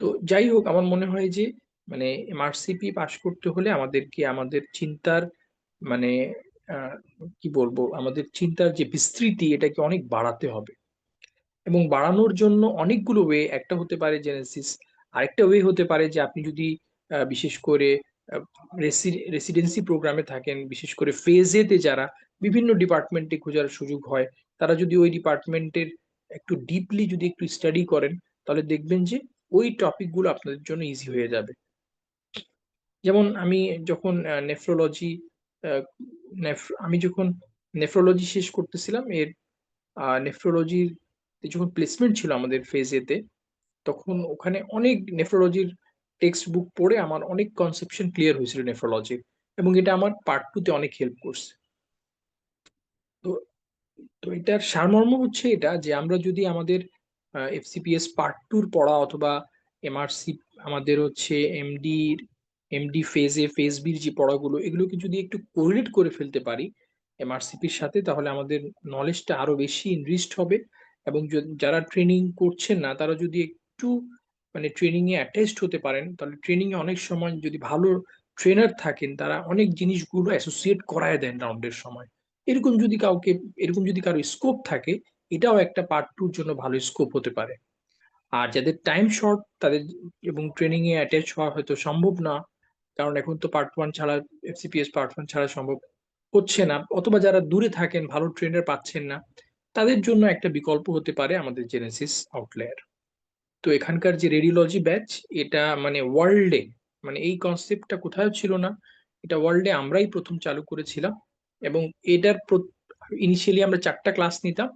তো যাই হোক, আমার মনে হয় যে মানে এমআরসিপি পাশ করতে হলে আমাদেরকে আমাদের চিন্তার মানে আহ, কি বলবো, আমাদের চিন্তার যে বিস্তৃতি এটাকে অনেক বাড়াতে হবে, এবং বাড়ানোর জন্য অনেকগুলো ওয়ে, একটা হতে পারে জেনেসিস, আরেকটা ওয়ে হতে পারে যে আপনি যদি বিশেষ করে রেসিডেন্সি প্রোগ্রামে থাকেন, বিশেষ করে ফেজেতে যারা বিভিন্ন ডিপার্টমেন্টে খোঁজার সুযোগ হয়, তারা যদি ওই ডিপার্টমেন্টের একটু ডিপলি যদি একটু স্টাডি করেন, তাহলে দেখবেন যে ওই টপিকগুলো আপনাদের জন্য ইজি হয়ে যাবে। যেমন আমি যখন নেফ্রোলজি আমি যখন নেফ্রোলজি শেষ করতেছিলাম, এর নেফ্রোলজির যখন প্লেসমেন্ট ছিল আমাদের ফেজেতে, তখন ওখানে অনেক নেফ্রোলজির টেক্সট বুক পড়ে আমার অনেক কনসেপশন ক্লিয়ার হয়েছিল নেফ্রোলজির, এবং এটা আমার পার্ট 2 তে অনেক হেল্প করছে। তো তো এটার সারমর্ম হচ্ছে এটা, যে আমরা যদি আমাদের এফসিপিএস পার্ট 2 পড়া অথবা এমআরসি, আমাদের হচ্ছে এমডি ফেজ বির যে পড়াগুলো, এগুলোকে যদি একটু কোরিলেট করে ফেলতে পারি এমআরসিপির সাথে, তাহলে আমাদের নলেজটা আরো বেশি ইনরিচড হবে। এবং যারা ট্রেনিং করছেন না, তারা যদি একটু মানে ট্রেনিং এ অ্যাটাচড হতে পারেন, তাহলে ট্রেনিং এ অনেক সময় যদি ভালো ট্রেনার থাকেন তারা অনেক জিনিসগুলো অ্যাসোসিয়েট করায় দেন রাউন্ডের সময়। এরকম যদি কারো স্কোপ থাকে, এটাও একটা পার্ট টুর জন্য ভালো স্কোপ হতে পারে। আর যাদের টাইম শর্ট তাদের এবং ট্রেনিং এ অ্যাটাচ হওয়া হয়তো সম্ভব না, কারণ এখন তো পার্ট ওয়ান ছাড়া, এফসিপিএস পার্ট ওয়ান ছাড়া সম্ভব হচ্ছে না, অথবা যারা দূরে থাকেন ভালো ট্রেনার পাচ্ছেন না, তাদের জন্য একটা বিকল্প হতে পারে আমাদের জেনেসিস আউটলায়ার। তো এখানকার যে রেডিওলজি ব্যাচ, এটা মানে ওয়ার্ল্ডে, মানে এই কনসেপ্টটা কোথাও ছিল না, এটা ওয়ার্ল্ডে আমরাই প্রথম চালু করেছিলাম। এবং এটার ইনিশিয়ালি আমরা 4টা ক্লাস নিতাম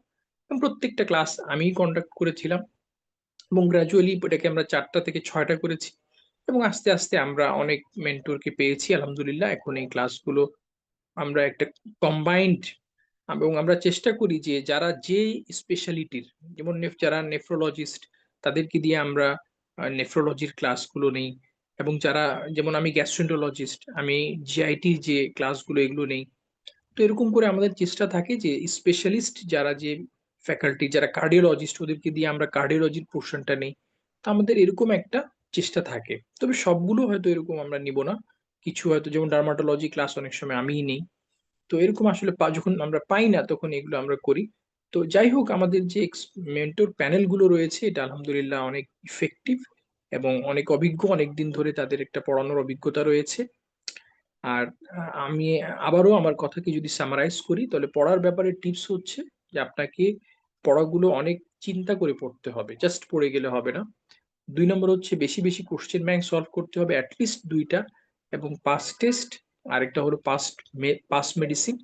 এবং প্রত্যেকটা ক্লাস আমিই কন্ডাক্ট করেছিলাম, এবং গ্রাজুয়ালি এটাকে আমরা 4টা থেকে 6টা করেছি, এবং আস্তে আস্তে আমরা অনেক মেন্টরকে পেয়েছি আলহামদুলিল্লাহ। এখন এই ক্লাসগুলো আমরা একটা কম্বাইন্ড, এবং আমরা চেষ্টা করি যে যারা যে স্পেশালিটির, যেমন যারা নেফ্রোলজিস্ট তাদেরকে দিয়ে আমরা নেফ্রোলজির ক্লাসগুলো নেই, এবং যারা, যেমন আমি গ্যাস্ট্রোন্টোলজিস্ট, আমি জিআইটির যে ক্লাসগুলো এগুলো নেই। তো এরকম করে আমাদের চেষ্টা থাকে যে স্পেশালিস্ট যারা, যে ফ্যাকাল্টি যারা কার্ডিওলজিস্ট, ওদেরকে দিয়ে আমরা কার্ডিওলজির পোর্শনটা নেই। তো আমাদের এরকম একটা চেষ্টা থাকে, তবে সবগুলো হয়তো এরকম আমরা নিব না, কিছু হয়তো, যেমন ডার্মাটোলজি ক্লাস অনেক সময় আমিই নেই। তো এরকম আসলে যখন আমরা পাই না তখন এগুলো আমরা করি। তো যাই হোক, আমাদের যে মেন্টর প্যানেল গুলো রয়েছে এটা আলহামদুলিল্লাহ অনেক ইফেক্টিভ, এবং অনেক অভিজ্ঞ, অনেক দিন ধরে তাদের একটা পড়ানোর অভিজ্ঞতা রয়েছে। আর আমি আবারও আমার কথাকে যদি সামারাইজ করি, তাহলে পড়ার ব্যাপারে টিপস হচ্ছে যে আপনাকে পড়াগুলো অনেক চিন্তা করে পড়তে হবে, জাস্ট পড়ে গেলে হবে না। 2 নম্বর হচ্ছে বেশি বেশি কোশ্চেন ব্যাংক সলভ করতে হবে, অ্যাটলিস্ট 2টা, এবং পাস টেস্ট, আরেকটা হলো পাস মেডিসিন,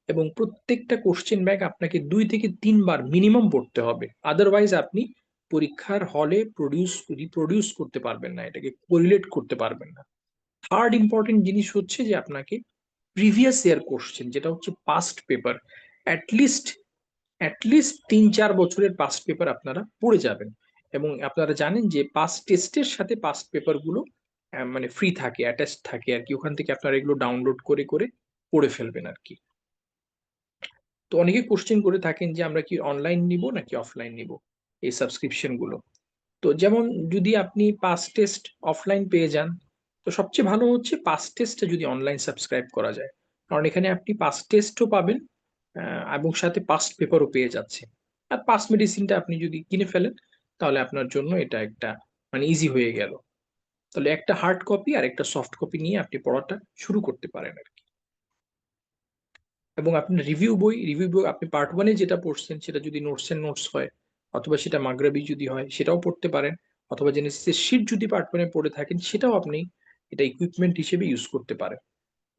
এবং প্রত্যেকটা কোশ্চেন ব্যাংক আপনাকে 2 থেকে 3 বার মিনিমাম পড়তে হবে, আদারওয়াইজ আপনি পরীক্ষার হলে রিপ্রোডিউস করতে পারবেন না, এটাকে কোরিলেট করতে পারবেন না। থার্ড ইম্পর্টেন্ট জিনিস হচ্ছে যে আপনাকে প্রিভিয়াস ইয়ার কোশ্চেন, যেটা হচ্ছে পাস্ট পেপার, অ্যাটলিস্ট 3-4 বছরের পাস্ট পেপার আপনারা পড়ে যাবেন। এবং আপনারা জানেন যে পাস্ট টেস্টের সাথে পাস্ট পেপার গুলো মানে ফ্রি থাকে, অ্যাটাচ থাকে আর কি, ওখান থেকে আপনারা এগুলো ডাউনলোড করে করে পড়ে ফেলবেন আর কি। তো অনেকে কোশ্চেন করে থাকেন যে আমরা কি অনলাইন নিব নাকি অফলাইন নিব এই সাবস্ক্রিপশন গুলো। তো যেমন যদি আপনি পাস টেস্ট অফলাইন পেয়ে যান, তো সবচেয়ে ভালো হচ্ছে পাস টেস্টটা যদি অনলাইন সাবস্ক্রাইব করা যায়, কারণ এখানে আপনি পাস টেস্টও পাবেন এবং সাথে পাস্ট পেপারও পেয়ে যাচ্ছে। আর পাস মেডিসিনটা আপনি যদি কিনে ফেলেন, তাহলে আপনার জন্য এটা একটা মানে ইজি হয়ে গেল। তাহলে একটা হার্ড কপি আর একটা সফট কপি নিয়ে আপনি পড়াটা শুরু করতে পারেন আর কি। এবং আপনার রিভিউ বই আপনি পার্ট ওয়ানে যেটা পড়ছেন সেটা যদি নোটস হয়, অথবা সেটা মাগরাবি যদি হয় সেটাও পড়তে পারেন, অথবা জেনেসিসের শীট যদি পার্ট ওয়ানে পড়ে থাকেন সেটাও আপনি এটা ইকুইপমেন্ট হিসেবে ইউজ করতে পারেন।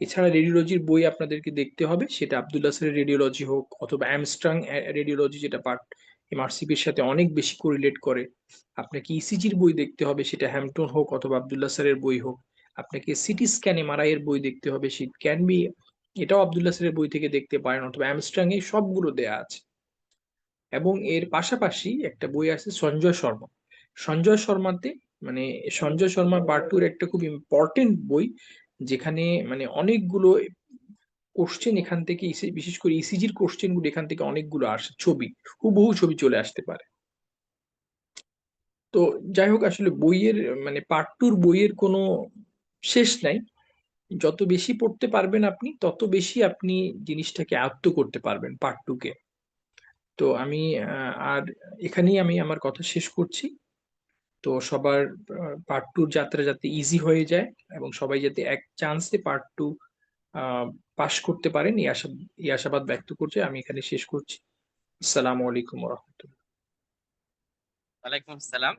এছাড়া রেডিওলজির বই আপনাদেরকে দেখতে হবে, সেটা আব্দুল্লাহ স্যারের রেডিওলজি হোক, অথবা অ্যামস্ট্রং রেডিওলজি, যেটা পার্ট এমআরসিপির সাথে অনেক বেশি কোরিলেট করে। আপনাকে ইসিজির বই দেখতে হবে, সেটা হ্যাম্পটন হোক অথবা আব্দুল্লাহ স্যারের বই হোক। আপনাকে সিটি স্ক্যান এমআরআই এর বই দেখতে হবে, সে ক্যান বি, এটাও আব্দুল্লাহ স্যারের বই থেকে দেখতে পারেন, অথবা অ্যামস্ট্রং এ সবগুলো দেয়া আছে। এবং এর পাশাপাশি একটা বই আছে সঞ্জয় শর্মা, সঞ্জয় শর্মাতে মানে সঞ্জয় শর্মা পার্ট টুর একটা খুব ইম্পর্টেন্ট বই, যেখানে মানে অনেকগুলো কোশ্চেন এখান থেকে, বিশেষ করে ইসিজির কোশ্চেন গুলো এখান থেকে অনেকগুলো আসে, ছবি, হুবহু ছবি চলে আসতে পারে। তো যাই হোক, আসলে বইয়ের মানে পার্ট টুর বইয়ের কোনো শেষ নাই, যত বেশি পড়তে পারবেন আপনি তত বেশি আপনি জিনিসটাকে আয়ত্ত করতে পারবেন পার্ট টু কে। তো আমি আর এখানেই আমি আমার কথা শেষ করছি। তো সবার পার্ট টুর যাত্রা যাতে ইজি হয়ে যায়, এবং সবাই যাতে এক চান্সে পার্ট টু পাশ করতে পারেন, এই আশাবাদ ব্যক্ত করছে আমি এখানে শেষ করছি। আসসালামু আলাইকুম রহমতুল্লাহ। ওয়ালাইকুম আসসালাম।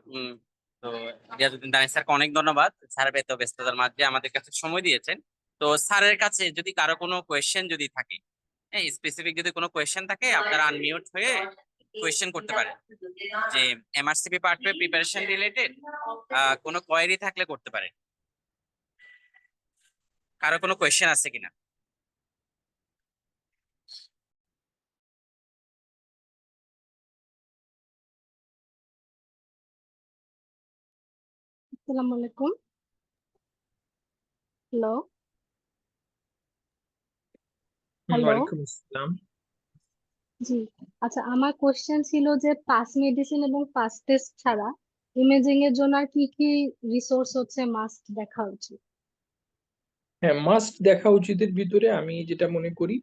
তো রিয়াজউদ্দিন দানিশ স্যারকে অনেক ধন্যবাদ, স্যার এত ব্যস্ততার মাঝে আমাদের কাছে সময় দিয়েছেন। তো স্যারের কাছে যদি কারো কোনো কোয়েশ্চেন যদি থাকে, হ্যাঁ স্পেসিফিক যদি কোনো কোয়েশ্চেন থাকে, আপনারা আনমিউট হয়ে কোয়েশ্চেন করতে পারেন, যে MRCP part two preparation related কোনো কোয়েরি থাকলে করতে পারেন। কারো কোনো কোয়েশ্চেন আছে কিনা? আসসালামু আলাইকুম। হ্যালো হ্যালো ওয়ালাইকুম আসসালাম। জি। আচ্ছা, আমার কোশ্চেন ছিল যে পাস মেডিসিন এবং পাস টেস্ট ছাড়া ইমেজিং এর জন্য আর কি কি রিসোর্স হচ্ছে মাস্ট দেখা উচিত? হ্যাঁ, মাস্ট দেখা উচিতের ভিতরে আমি যেটা মনে করি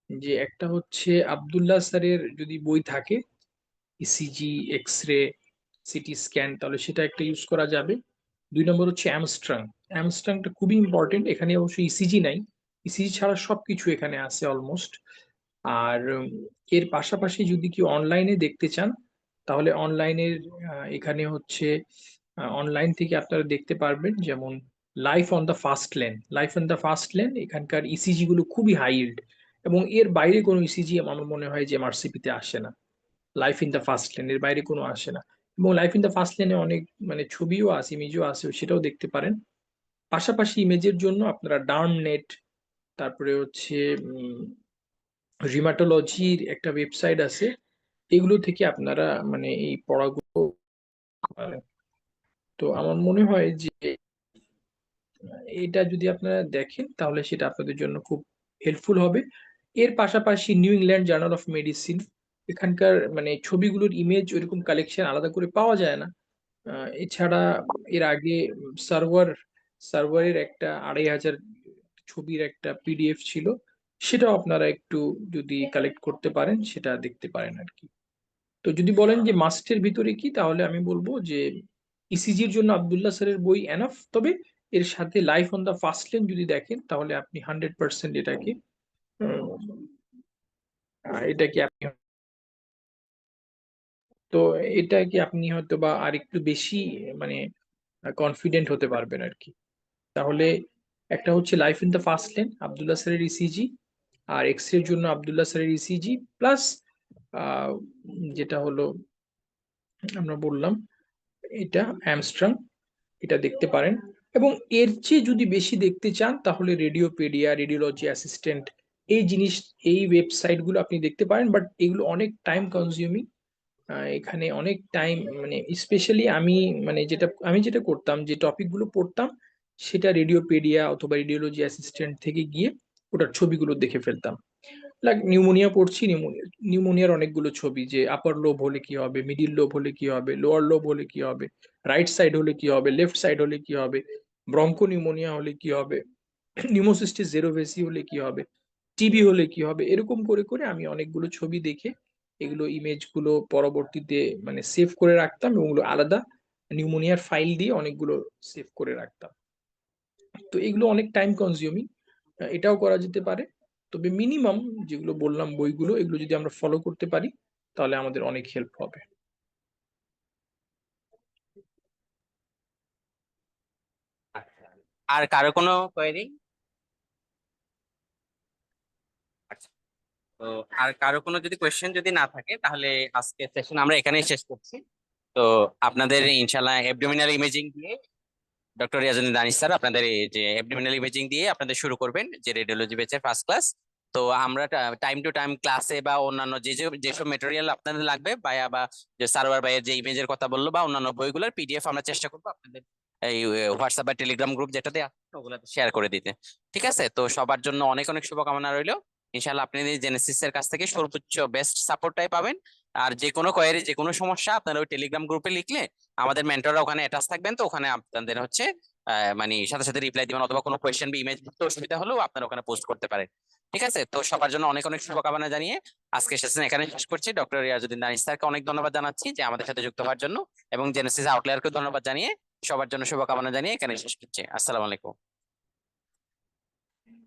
যে একটা হচ্ছে আব্দুল্লাহ স্যারের যদি বই থাকে, ইসিজি, এক্স-রে, সিটি স্ক্যান, তাহলে সেটা একটা ইউজ করা যাবে। 2 নম্বর হচ্ছে অ্যামস্ট্রাং। অ্যামস্ট্রাংটা খুবই ইম্পর্টেন্ট, এখানে অবশ্যই ইসিজি নাই, ইসিজি ছাড়া সবকিছু এখানে আছে অলমোস্ট। আর এর পাশাপাশি যদি কেউ অনলাইনে দেখতে চান, তাহলে অনলাইনের এখানে হচ্ছে অনলাইন থেকে আপনারা দেখতে পারবেন, যেমন life on the fast lane. Life on the fast lane এখানকার ইসিজি গুলো খুবই হাই ইল্ড, এবং এর বাইরে কোনো ইসিজি আমার মনে হয় যে এমআরসিপিতে আসে না। Life in the fast lane এর বাইরে কোনো আসে না। এবং লাইফ ইন দ্য ফাস্ট লেনে অনেক মানে ছবিও আছে, ইমেজও আছে, সেটাও দেখতে পারেন। পাশাপাশি ইমেজের জন্য আপনারা ডার্ম নেট, তারপরে হচ্ছে রিমাটোলজির একটা ওয়েবসাইট আছে, এগুলো থেকে আপনারা মানে এই পড়াগুলো পারেন। তো আমার মনে হয় যে এটা যদি আপনারা দেখেন তাহলে সেটা আপনাদের জন্য খুব হেল্পফুল হবে। এর পাশাপাশি new England Journal of medicine, এখানকার মানে ছবিগুলোর ইমেজ ওইরকম কালেকশন আলাদা করে পাওয়া যায় না। এছাড়া এর আগে সার্ভারের একটা 2500 ছবির একটা পিডিএফ ছিল, সেটাও আপনারা একটু যদি কালেক্ট করতে পারেন সেটা দেখতে পারেন আর কি। তো যদি বলেন যে মাস্টের ভিতরে কি, তাহলে আমি বলবো যে ইসিজির জন্য আব্দুল্লাহ স্যারের বই এনাফ, তবে এর সাথে life on the fast lane যদি দেখেন তাহলে আপনি 100% এটাকে আপনি, তো এটাকে আপনি হয়তো বা আর একটু বেশি মানে কনফিডেন্ট হতে পারবেন আর কি। তাহলে একটা হচ্ছে life in the fast lane Abdullah স্যারের ইসিজি, আর এক্স এর জন্য আব্দুল্লাহ স্যারের ইসিজি প্লাস যেটা হলো আমরা বললাম এটা হ্যামস্ট্রাং, এটা দেখতে পারেন। এবং এর চেয়ে যদি বেশি দেখতে চান তাহলে রেডিওপেডিয়া, রেডিওলজি অ্যাসিস্ট্যান্ট, এই জিনিস, এই ওয়েবসাইট গুলো আপনি দেখতে পারেন, বাট এগুলো অনেক টাইম কনজিউমিং। এখানে অনেক টাইম মানে স্পেশালি আমি যেটা করতাম, যে টপিক গুলো পড়তাম সেটা রেডিওপেডিয়া অথবা রেডিওলজি অ্যাসিস্ট্যান্ট থেকে গিয়ে ওটার ছবিগুলো দেখে ফেলতাম। লাইক নিউমোনিয়া পড়ছি, নিউমোনিয়ার অনেকগুলো ছবি, যে আপার লোব হলে কি হবে, মিডিল লোব হলে কি হবে, লোয়ার লোব হলে কি হবে, রাইট সাইড হলে কি হবে, লেফট সাইড হলে কি হবে, ব্রঙ্কো নিউমোনিয়া হলে কি হবে, নিউমোসিস্টিস জেরোভেসি হলে কি হবে, টিবি হলে কি হবে, এরকম করে করে আমি অনেকগুলো ছবি দেখে এগুলো ইমেজ গুলো পরবর্তীতে মানে সেভ করে রাখতাম, এবং ওগুলো আলাদা নিউমোনিয়ার ফাইল দিয়ে অনেকগুলো সেভ করে রাখতাম। তো এগুলো অনেক টাইম কনজিউমিং, এটাও করা যেতে পারে। তবে মিনিমাম যেগুলো বললাম বইগুলো, এগুলো যদি আমরা ফলো করতে পারি তাহলে আমাদের অনেক হেল্প হবে। আচ্ছা, আর কারো কোনো কোয়েরি? আচ্ছা, তো আর কারো কোনো যদি কোয়েশ্চেন যদি না থাকে তাহলে আজকে সেশন আমরা এখানেই শেষ করছি। তো আপনাদের ইনশাল্লাহ অ্যাবডোমিনাল ইমেজিং দিয়ে ডক্টর রিয়াজুদ্দিন দানিশ স্যার আপনাদের এই যে অ্যাবডোমিনাল ইমেজিং দিয়ে আপনাদের শুরু করবেন যে রেডিওলজি ব্যাচের ফার্স্ট ক্লাস। তো আমরা টাইম টু টাইম ক্লাসে বা অন্যান্য যেসব মেটেরিয়াল আপনাদের লাগবে বা যে সার্ভার ভাইয়ের যে ইমেজের কথা বললো বা অন্যান্য বইগুলোর পিডিএফ আমরা চেষ্টা করবো আপনাদের এই হোয়াটসঅ্যাপ বা টেলিগ্রাম গ্রুপ যেটাতে আছে ওগুলোতে শেয়ার করে দিতে। ঠিক আছে, তো সবার জন্য অনেক অনেক শুভকামনা রইলো। ইনশাল্লাহ আপনি জেনেসিস এর কাছ থেকে সর্বোচ্চ বেস্ট সাপোর্টটাই পাবেন। আর যে কোনো কোয়েরি, যে কোনো সমস্যা আপনারা ওই টেলিগ্রাম গ্রুপে লিখলে আমাদের মেন্টররা ওখানে অ্যাটাচ থাকবেন, তো ওখানে আপনাদের হচ্ছে মানে সাথে সাথে রিপ্লাই দিবেন, অথবা কোনো কোয়েশ্চেন বা ইমেজ বুঝতে অসুবিধা হলেও আপনারা ওখানে পোস্ট করতে পারেন। ঠিক আছে, তো সবার জন্য অনেক অনেক শুভকামনা জানিয়ে আজকে সেশন এখানে শেষ করছি। ডক্টর রিয়াজুদ্দিন দানিশ স্যারকে অনেক ধন্যবাদ জানাচ্ছি যে আমাদের সাথে যুক্ত হওয়ার জন্য, এবং জেনেসিস আউটলায়ারকে ধন্যবাদ জানিয়ে সবার জন্য শুভকামনা জানিয়ে এখানে শেষ করছি। আসসালামু আলাইকুম।